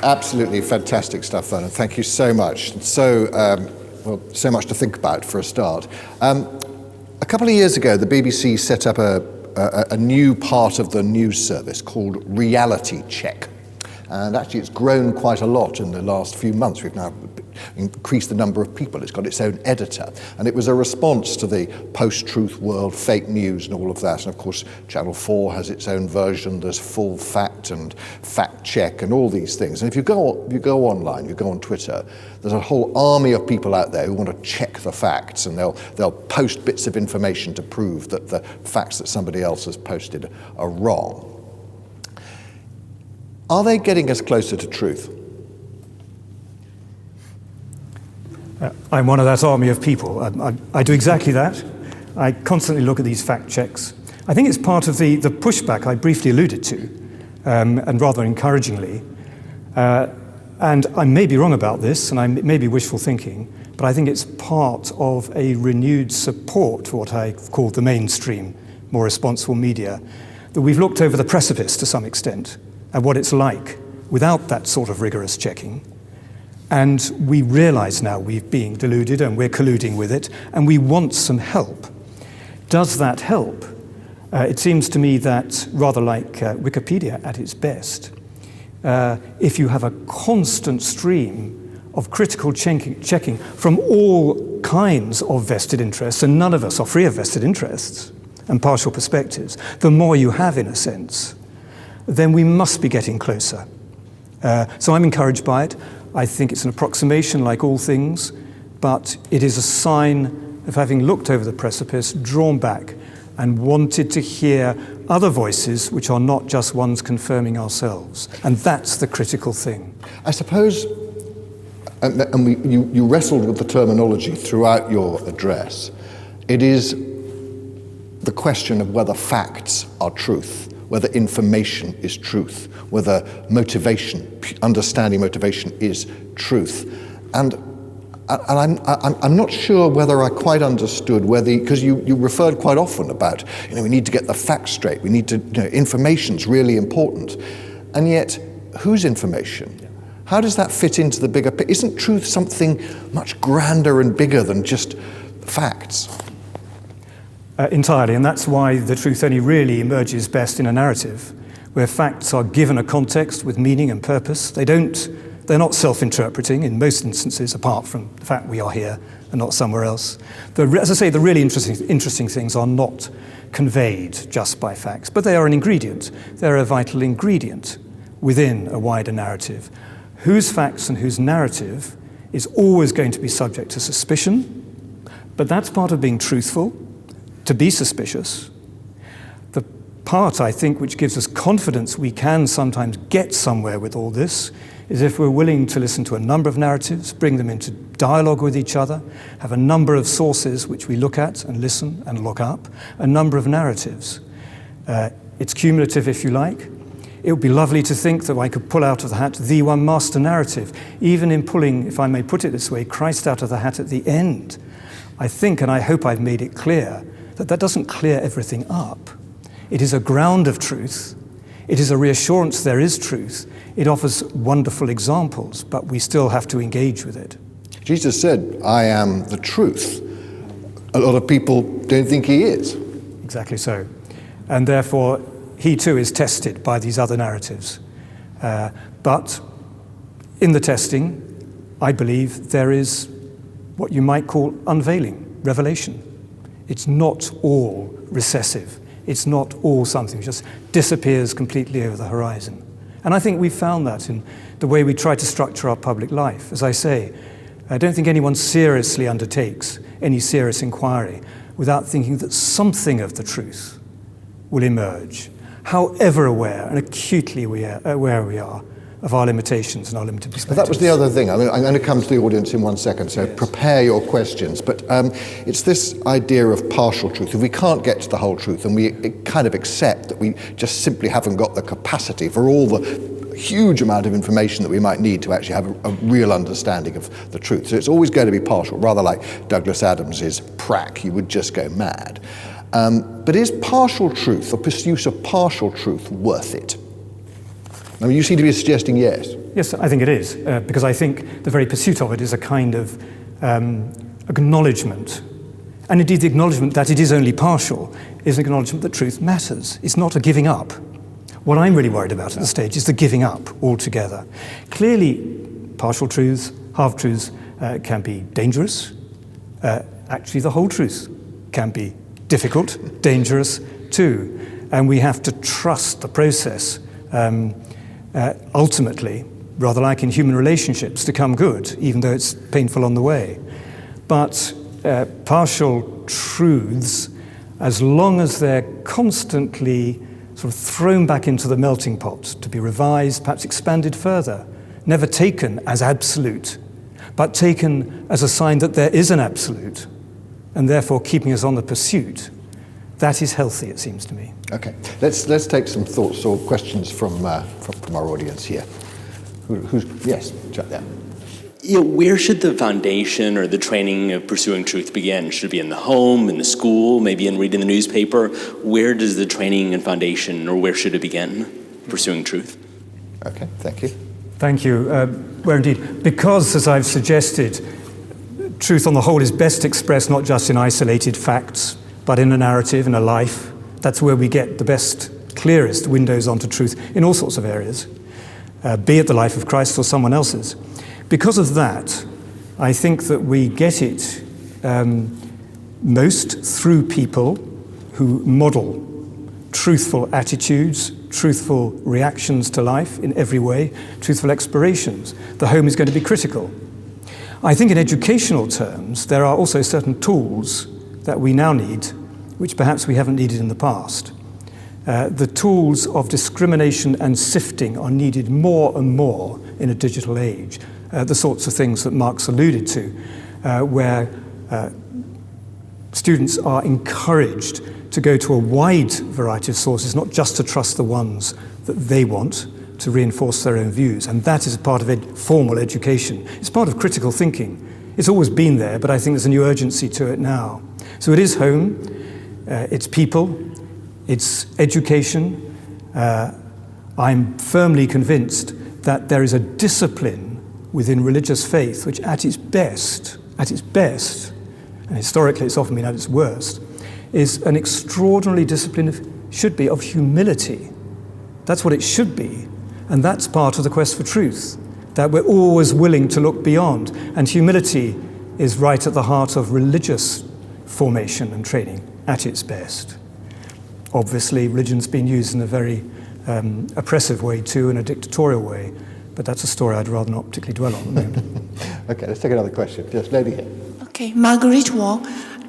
Absolutely fantastic stuff, Vernon. Thank you so much. So much to think about for a start. A couple of years ago, the BBC set up a new part of the news service called Reality Check. And actually it's grown quite a lot in the last few months. We've now increased the number of people. It's got its own editor. And it was a response to the post-truth world, fake news and all of that. And of course, Channel 4 has its own version. There's Full Fact and Fact Check and all these things. And if you go online, you go on Twitter, there's a whole army of people out there who want to check the facts, and they'll post bits of information to prove that the facts that somebody else has posted are wrong. Are they getting us closer to truth? I'm one of that army of people. I do exactly that. I constantly look at these fact checks. I think it's part of the pushback I briefly alluded to, and rather encouragingly. And I may be wrong about this, and I may be wishful thinking, but I think it's part of a renewed support for what I've called the mainstream, more responsible media, that we've looked over the precipice to some extent at what it's like without that sort of rigorous checking. And we realize now we're being deluded and we're colluding with it, and we want some help. Does that help? It seems to me that, rather like Wikipedia at its best, if you have a constant stream of critical checking from all kinds of vested interests, and none of us are free of vested interests and partial perspectives, the more you have, in a sense, then we must be getting closer. So I'm encouraged by it. I think it's an approximation like all things, but it is a sign of having looked over the precipice, drawn back, and wanted to hear other voices which are not just ones confirming ourselves. And that's the critical thing. I suppose, you wrestled with the terminology throughout your address. It is the question of whether facts are truth, whether information is truth, whether motivation, understanding motivation is truth. And I'm not sure whether I quite understood because you referred quite often about, we need to get the facts straight, we need to, information's really important. And yet, whose information? How does that fit into the bigger picture? Isn't truth something much grander and bigger than just facts? Entirely, and that's why the truth only really emerges best in a narrative, where facts are given a context with meaning and purpose. They're not self-interpreting in most instances, apart from the fact we are here and not somewhere else. As I say, the really interesting things are not conveyed just by facts, but they are an ingredient. They're a vital ingredient within a wider narrative. Whose facts and whose narrative is always going to be subject to suspicion, but that's part of being truthful, to be suspicious. The part, I think, which gives us confidence we can sometimes get somewhere with all this is if we're willing to listen to a number of narratives, bring them into dialogue with each other, have a number of sources which we look at and listen and look up, a number of narratives. It's cumulative, if you like. It would be lovely to think that I could pull out of the hat the one master narrative, even in pulling, if I may put it this way, Christ out of the hat at the end. I think, and I hope I've made it clear, that doesn't clear everything up. It is a ground of truth. It is a reassurance there is truth. It offers wonderful examples, but we still have to engage with it. Jesus said, "I am the truth." A lot of people don't think he is. Exactly so. And therefore, he too is tested by these other narratives. But in the testing, I believe there is what you might call unveiling, revelation. It's not all recessive. It's not all something that just disappears completely over the horizon. And I think we've found that in the way we try to structure our public life. As I say, I don't think anyone seriously undertakes any serious inquiry without thinking that something of the truth will emerge, however aware and acutely aware we are of our limitations and our limited perspectives. But that was the other thing. I'm going to come to the audience in 1 second, so yes. Prepare your questions. But it's this idea of partial truth. If we can't get to the whole truth, and we kind of accept that we just simply haven't got the capacity for all the huge amount of information that we might need to actually have a real understanding of the truth. So it's always going to be partial, rather like Douglas Adams's Prac. You would just go mad. But is partial truth, or pursuit of partial truth, worth it? I mean, you seem to be suggesting yes. Yes, I think it is, because I think the very pursuit of it is a kind of acknowledgement, and indeed the acknowledgement that it is only partial is an acknowledgement that truth matters. It's not a giving up. What I'm really worried about at this stage is the giving up altogether. Clearly, partial truths, half-truths can be dangerous. Actually, the whole truth can be difficult, dangerous too. And we have to trust the process, ultimately, rather like in human relationships, to come good, even though it's painful on the way. But partial truths, as long as they're constantly sort of thrown back into the melting pot to be revised, perhaps expanded further, never taken as absolute, but taken as a sign that there is an absolute, and therefore keeping us on the pursuit, that is healthy, it seems to me. Okay, let's take some thoughts or questions from our audience here. Yes, Jack, there. Where should the foundation or the training of pursuing truth begin? Should it be in the home, in the school, maybe in reading the newspaper? Where does the training and foundation, or where should it begin, pursuing truth? Okay, thank you. Thank you. Where indeed, because, as I've suggested, truth on the whole is best expressed not just in isolated facts, but in a narrative, in a life. That's where we get the best, clearest windows onto truth in all sorts of areas, be it the life of Christ or someone else's. Because of that, I think that we get it most through people who model truthful attitudes, truthful reactions to life in every way, truthful explorations. The home is going to be critical. I think in educational terms, there are also certain tools that we now need, which perhaps we haven't needed in the past. The tools of discrimination and sifting are needed more and more in a digital age. The sorts of things that Mark's alluded to, where students are encouraged to go to a wide variety of sources, not just to trust the ones that they want to reinforce their own views. And that is a part of formal education. It's part of critical thinking. It's always been there, but I think there's a new urgency to it now. So it is home, it's people, it's education. I'm firmly convinced that there is a discipline within religious faith which at its best, and historically it's often been at its worst, is an extraordinary discipline of humility. That's what it should be. And that's part of the quest for truth, that we're always willing to look beyond. And humility is right at the heart of religious formation and training at its best. Obviously, religion's been used in a very oppressive way too, in a dictatorial way. But that's a story I'd rather not particularly dwell on. Okay, let's take another question. Yes, lady here. Okay, Marguerite Wong.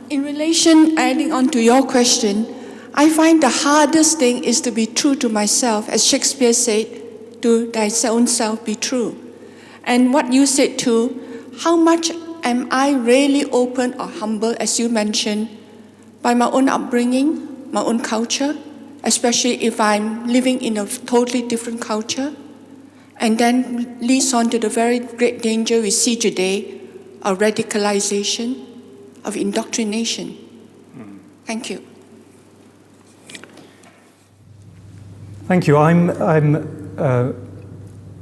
In relation, adding on to your question, I find the hardest thing is to be true to myself. As Shakespeare said, to thy own self be true. And what you said too, how much am I really open or humble, as you mentioned, by my own upbringing, my own culture, especially if I'm living in a totally different culture? And then leads on to the very great danger we see today of radicalization, of indoctrination. Thank you. Thank you. I'm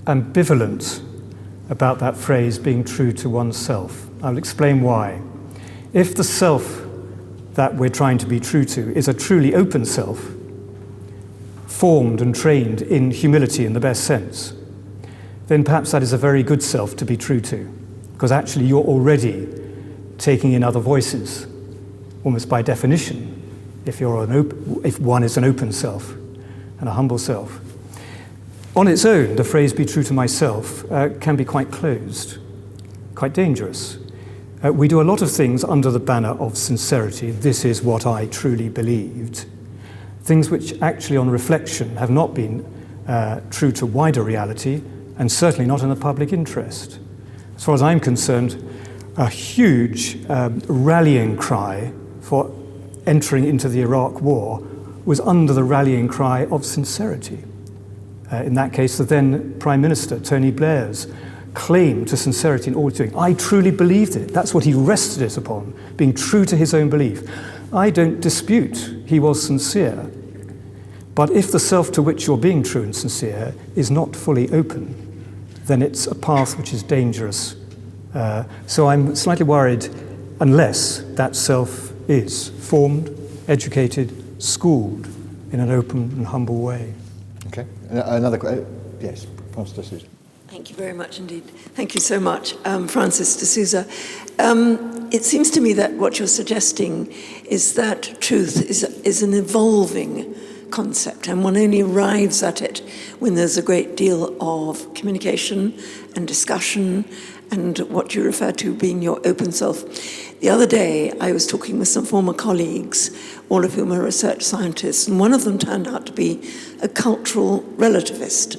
ambivalent about that phrase, being true to oneself. I'll explain why. If the self that we're trying to be true to is a truly open self, formed and trained in humility in the best sense, then perhaps that is a very good self to be true to, because actually you're already taking in other voices, almost by definition, if one is an open self and a humble self. On its own, the phrase "be true to myself" can be quite closed, quite dangerous. We do a lot of things under the banner of sincerity. This is what I truly believed. Things which actually, on reflection, have not been true to wider reality, and certainly not in the public interest. As far as I'm concerned, a huge rallying cry for entering into the Iraq War was under the rallying cry of sincerity. In that case, the then Prime Minister, Tony Blair's claim to sincerity in all he's doing. I truly believed it. That's what he rested it upon, being true to his own belief. I don't dispute he was sincere. But if the self to which you're being true and sincere is not fully open, then it's a path which is dangerous. So I'm slightly worried unless that self is formed, educated, schooled in an open and humble way. Okay. Another question. Yes, Francis D'Souza. Thank you very much indeed. Thank you so much, Francis D'Souza. It seems to me that what you're suggesting is that truth is an evolving concept, and one only arrives at it when there's a great deal of communication and discussion and what you refer to being your open self. The other day, I was talking with some former colleagues, all of whom are research scientists, and one of them turned out to be a cultural relativist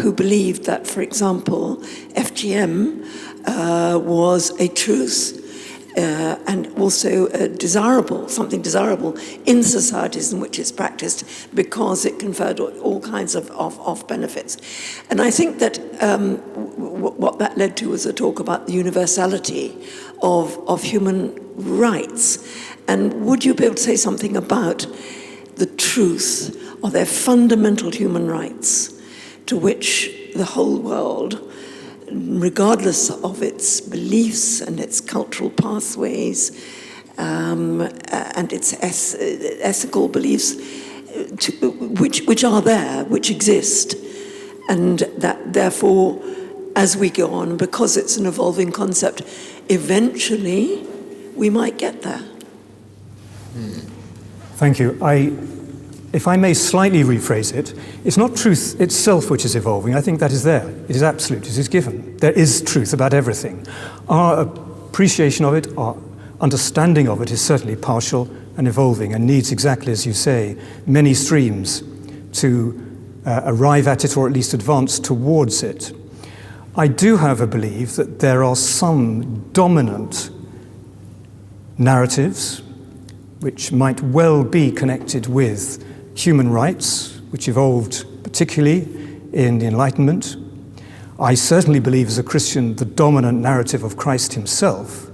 who believed that, for example, FGM was a truth and also something desirable in societies in which it's practiced because it conferred all kinds of benefits. And I think that what that led to was a talk about the universality of human rights. And would you be able to say something about the truth of their fundamental human rights to which the whole world, regardless of its beliefs and its cultural pathways and its ethical beliefs, which are there, which exist, and that therefore, as we go on, because it's an evolving concept, eventually we might get there. Thank you. If I may slightly rephrase it, it's not truth itself which is evolving. I think that is there. It is absolute. It is given. There is truth about everything. Our appreciation of it, our understanding of it is certainly partial and evolving and needs, exactly as you say, many streams to arrive at it or at least advance towards it. I do, however, believe that there are some dominant narratives which might well be connected with human rights, which evolved particularly in the Enlightenment. I certainly believe as a Christian the dominant narrative of Christ himself,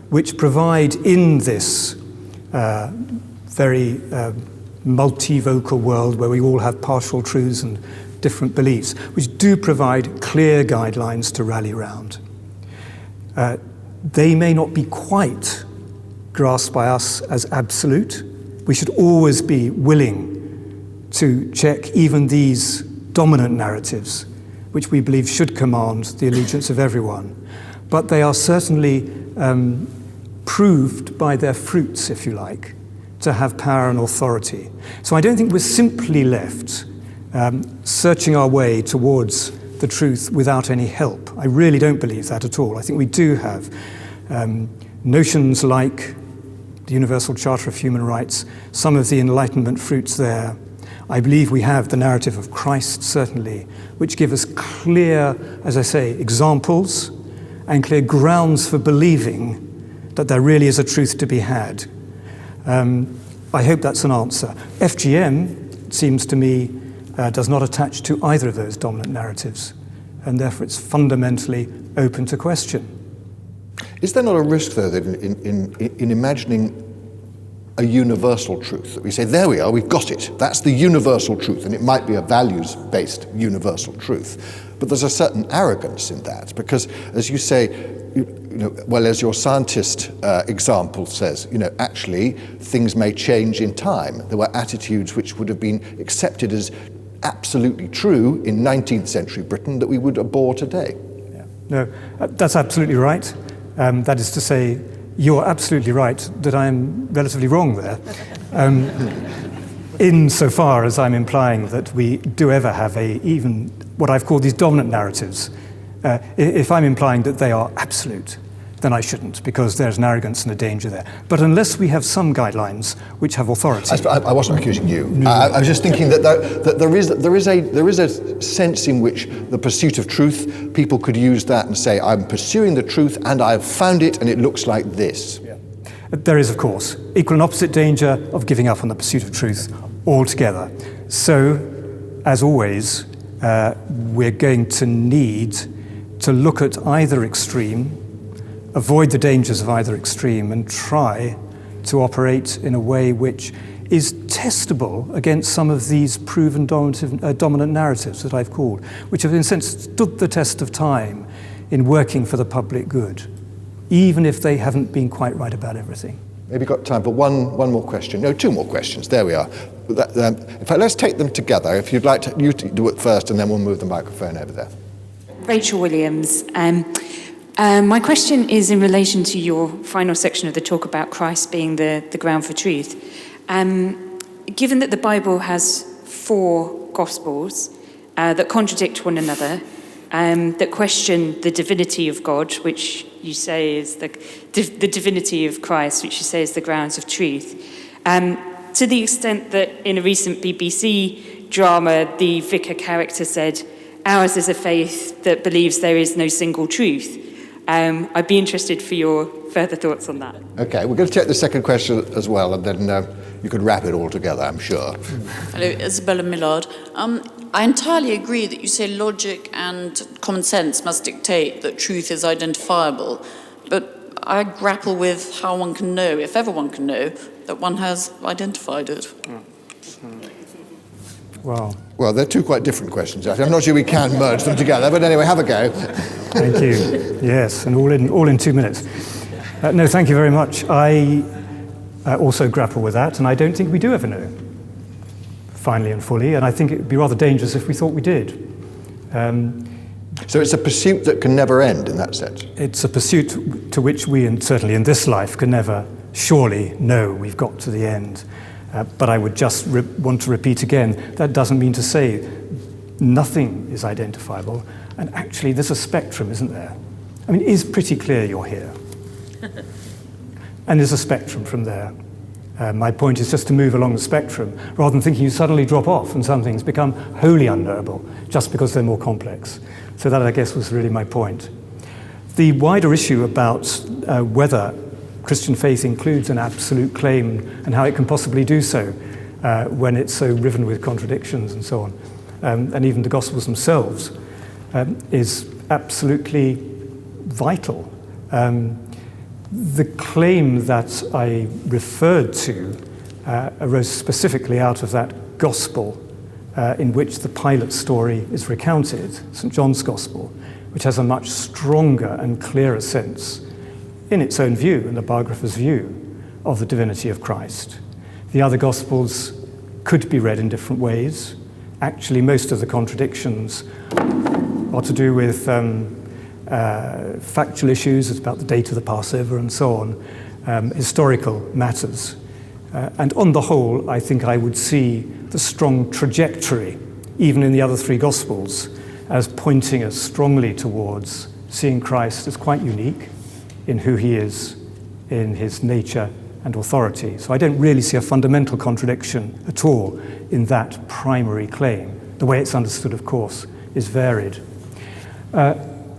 which provide in this very multivocal world where we all have partial truths and different beliefs, which do provide clear guidelines to rally around. They may not be quite grasped by us as absolute. We should always be willing to check even these dominant narratives, which we believe should command the allegiance of everyone. But they are certainly proved by their fruits, if you like, to have power and authority. So I don't think we're simply left searching our way towards the truth without any help. I really don't believe that at all. I think we do have notions like the Universal Charter of Human Rights, some of the Enlightenment fruits there. I believe we have the narrative of Christ, certainly, which give us clear, as I say, examples and clear grounds for believing that there really is a truth to be had. I hope that's an answer. FGM, it seems to me, does not attach to either of those dominant narratives, and therefore it's fundamentally open to question. Is there not a risk, though, that in imagining a universal truth, that we say, there we are, we've got it, that's the universal truth, and it might be a values-based universal truth, but there's a certain arrogance in that, because, as you say, well, as your scientist example says, actually, things may change in time. There were attitudes which would have been accepted as absolutely true in 19th century Britain that we would abhor today. Yeah. No, that's absolutely right. That is to say, you're absolutely right that I'm relatively wrong there. Insofar as I'm implying that we do ever have even what I've called these dominant narratives. If I'm implying that they are absolute, then I shouldn't, because there's an arrogance and a danger there. But unless we have some guidelines which have authority... I wasn't accusing you. No. I was just thinking that there is a sense in which the pursuit of truth, people could use that and say, I'm pursuing the truth and I've found it and it looks like this. Yeah. There is, of course, equal and opposite danger of giving up on the pursuit of truth altogether. So, as always, we're going to need to look at either extreme, avoid the dangers of either extreme, and try to operate in a way which is testable against some of these proven dominant narratives that I've called, which have in a sense stood the test of time in working for the public good, even if they haven't been quite right about everything. Maybe got time for one more question. No, two more questions. There we are. In fact, let's take them together. If you'd like to, you do it first, and then we'll move the microphone over there. Rachel Williams. My question is in relation to your final section of the talk about Christ being the ground for truth. Given that the Bible has 4 Gospels that contradict one another, that question the divinity of God, which you say is the divinity of Christ, which you say is the grounds of truth, to the extent that in a recent BBC drama, the vicar character said, "Ours is a faith that believes there is no single truth." I'd be interested for your further thoughts on that. Okay, we're going to take the second question as well, and then you could wrap it all together, I'm sure. Hello, Isabella Millard. I entirely agree that you say logic and common sense must dictate that truth is identifiable, but I grapple with how one can know, if ever one can know, that one has identified it. Wow. Well, they're two quite different questions, actually. I'm not sure we can merge them together, but anyway, have a go. Thank you. Yes, and all in 2 minutes. No, thank you very much. I also grapple with that, and I don't think we do ever know, finally and fully, and I think it would be rather dangerous if we thought we did. So it's a pursuit that can never end, in that sense? It's a pursuit to which we, and certainly in this life, can never surely know we've got to the end. But I would just want to repeat again, that doesn't mean to say nothing is identifiable, and actually there's a spectrum, isn't there? I mean, it is pretty clear you're here. And there's a spectrum from there. My point is just to move along the spectrum, rather than thinking you suddenly drop off and some things become wholly unknowable, just because they're more complex. So that, I guess, was really my point. The wider issue about whether Christian faith includes an absolute claim and how it can possibly do so when it's so riven with contradictions and so on, and even the Gospels themselves, is absolutely vital. The claim that I referred to arose specifically out of that Gospel in which the Pilate story is recounted, St. John's Gospel, which has a much stronger and clearer sense, in its own view, in the biographer's view, of the divinity of Christ. The other Gospels could be read in different ways. Actually, most of the contradictions are to do with factual issues. It's about the date of the Passover and so on, historical matters. And on the whole, I think I would see the strong trajectory, even in the other 3 Gospels, as pointing us strongly towards seeing Christ as quite unique in who he is, in his nature and authority. So I don't really see a fundamental contradiction at all in that primary claim. The way it's understood, of course, is varied.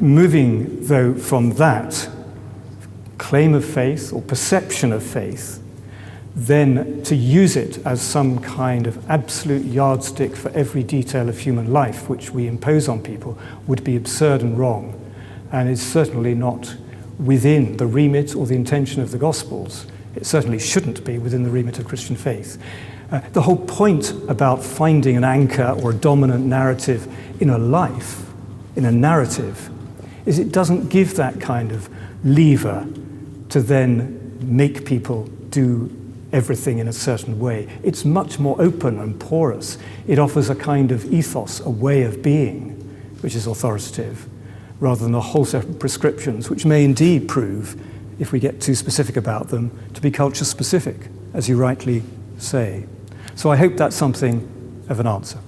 Moving, though, from that claim of faith or perception of faith, then to use it as some kind of absolute yardstick for every detail of human life which we impose on people would be absurd and wrong, and is certainly not within the remit or the intention of the Gospels. It certainly shouldn't be within the remit of Christian faith. The whole point about finding an anchor or a dominant narrative in a life, in a narrative, is it doesn't give that kind of lever to then make people do everything in a certain way. It's much more open and porous. It offers a kind of ethos, a way of being, which is authoritative, rather than a whole set of prescriptions, which may indeed prove, if we get too specific about them, to be culture-specific, as you rightly say. So I hope that's something of an answer.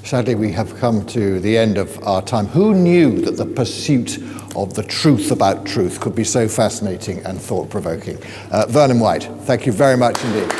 Sadly, we have come to the end of our time. Who knew that the pursuit of the truth about truth could be so fascinating and thought-provoking? Vernon White, thank you very much indeed.